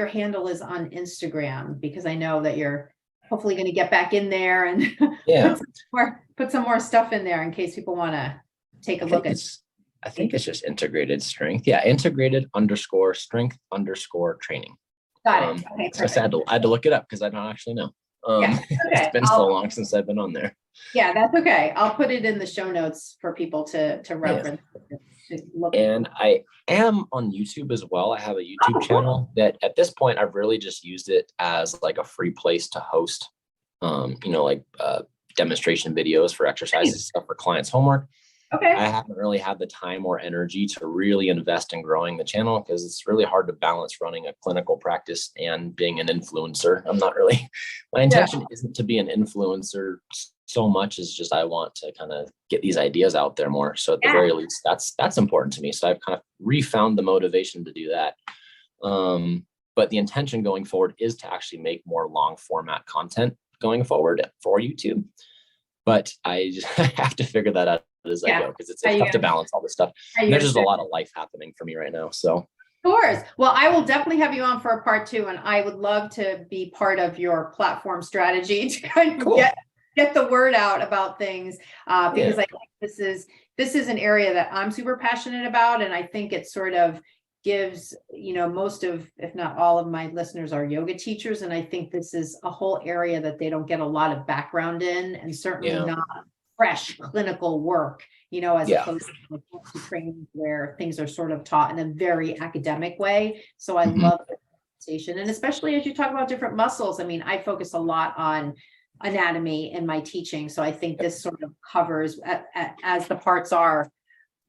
handle is on Instagram, because I know that you're hopefully going to get back in there and put some more stuff in there in case people want to take a look at. I think it's just integrated strength. Yeah, integrated_strength_training. Got it. Okay, I had to look it up because I don't actually know. Okay. It's been so long since I've been on there. Yeah, that's okay. I'll put it in the show notes for people to reference. And I am on YouTube as well. I have a YouTube channel that at this point I've really just used it as like a free place to host, demonstration videos for exercises, stuff for clients' homework. Okay. I haven't really had the time or energy to really invest in growing the channel because it's really hard to balance running a clinical practice and being an influencer. My intention isn't to be an influencer so much as just I want to kind of get these ideas out there more. So at the very least, that's important to me. So I've kind of refound the motivation to do that. But the intention going forward is to actually make more long format content going forward for YouTube. But I just have to figure that out as I go because it's tough to balance all this stuff. There's just a lot of life happening for me right now. So of course. Well, I will definitely have you on for a part 2, and I would love to be part of your platform strategy to kind of get the word out about things because I think this is an area that I'm super passionate about, and I think it sort of gives, most of, if not all of my listeners are yoga teachers, and I think this is a whole area that they don't get a lot of background in, and certainly not fresh clinical work, as opposed to training where things are sort of taught in a very academic way. So I love the conversation, and especially as you talk about different muscles. I mean, I focus a lot on anatomy in my teaching, so I think this sort of covers, as the parts are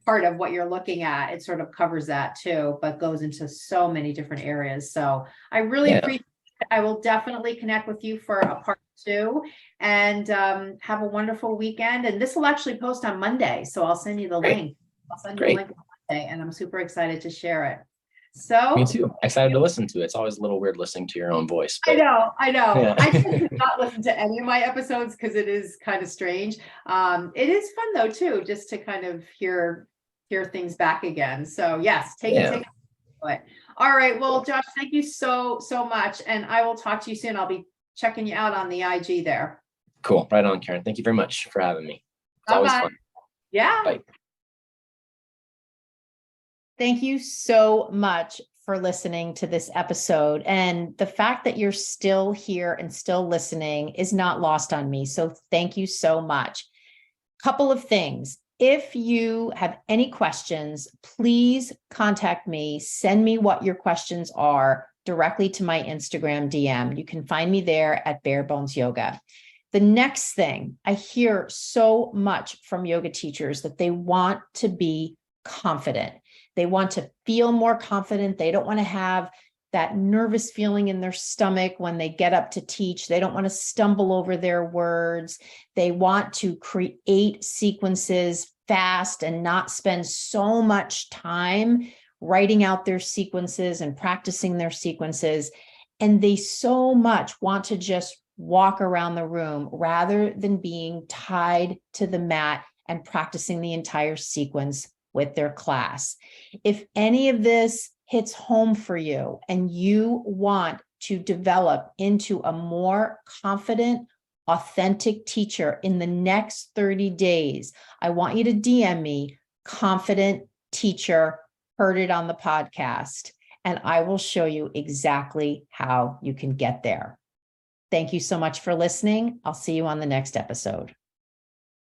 part of what you're looking at, it sort of covers that too, but goes into so many different areas. So I really appreciate it. I will definitely connect with you for a part 2, and have a wonderful weekend. And this will actually post on Monday, so I'll send you the link. I'll send you the link on Monday, and I'm super excited to share it. So me too. Excited to listen to it. It's always a little weird listening to your own voice. But I know. Yeah. I tend to not listen to any of my episodes because it is kind of strange. It is fun though too, just to kind of hear things back again. So yes, take it. All right. Well, Josh, thank you so much. And I will talk to you soon. I'll be checking you out on the IG there. Cool. Right on, Karen. Thank you very much for having me. It's always fun. Yeah. Bye. Thank you so much for listening to this episode. And the fact that you're still here and still listening is not lost on me. So thank you so much. Couple of things. If you have any questions, please contact me. Send me what your questions are directly to my Instagram DM. You can find me there at Bare Bones Yoga. The next thing, I hear so much from yoga teachers that they want to be confident. They want to feel more confident. They don't want to have that nervous feeling in their stomach when they get up to teach. They don't want to stumble over their words. They want to create sequences fast and not spend so much time writing out their sequences and practicing their sequences. And they so much want to just walk around the room rather than being tied to the mat and practicing the entire sequence with their class. If any of this hits home for you and you want to develop into a more confident, authentic teacher in the next 30 days, I want you to DM me, confident teacher, heard it on the podcast, and I will show you exactly how you can get there. Thank you so much for listening. I'll see you on the next episode.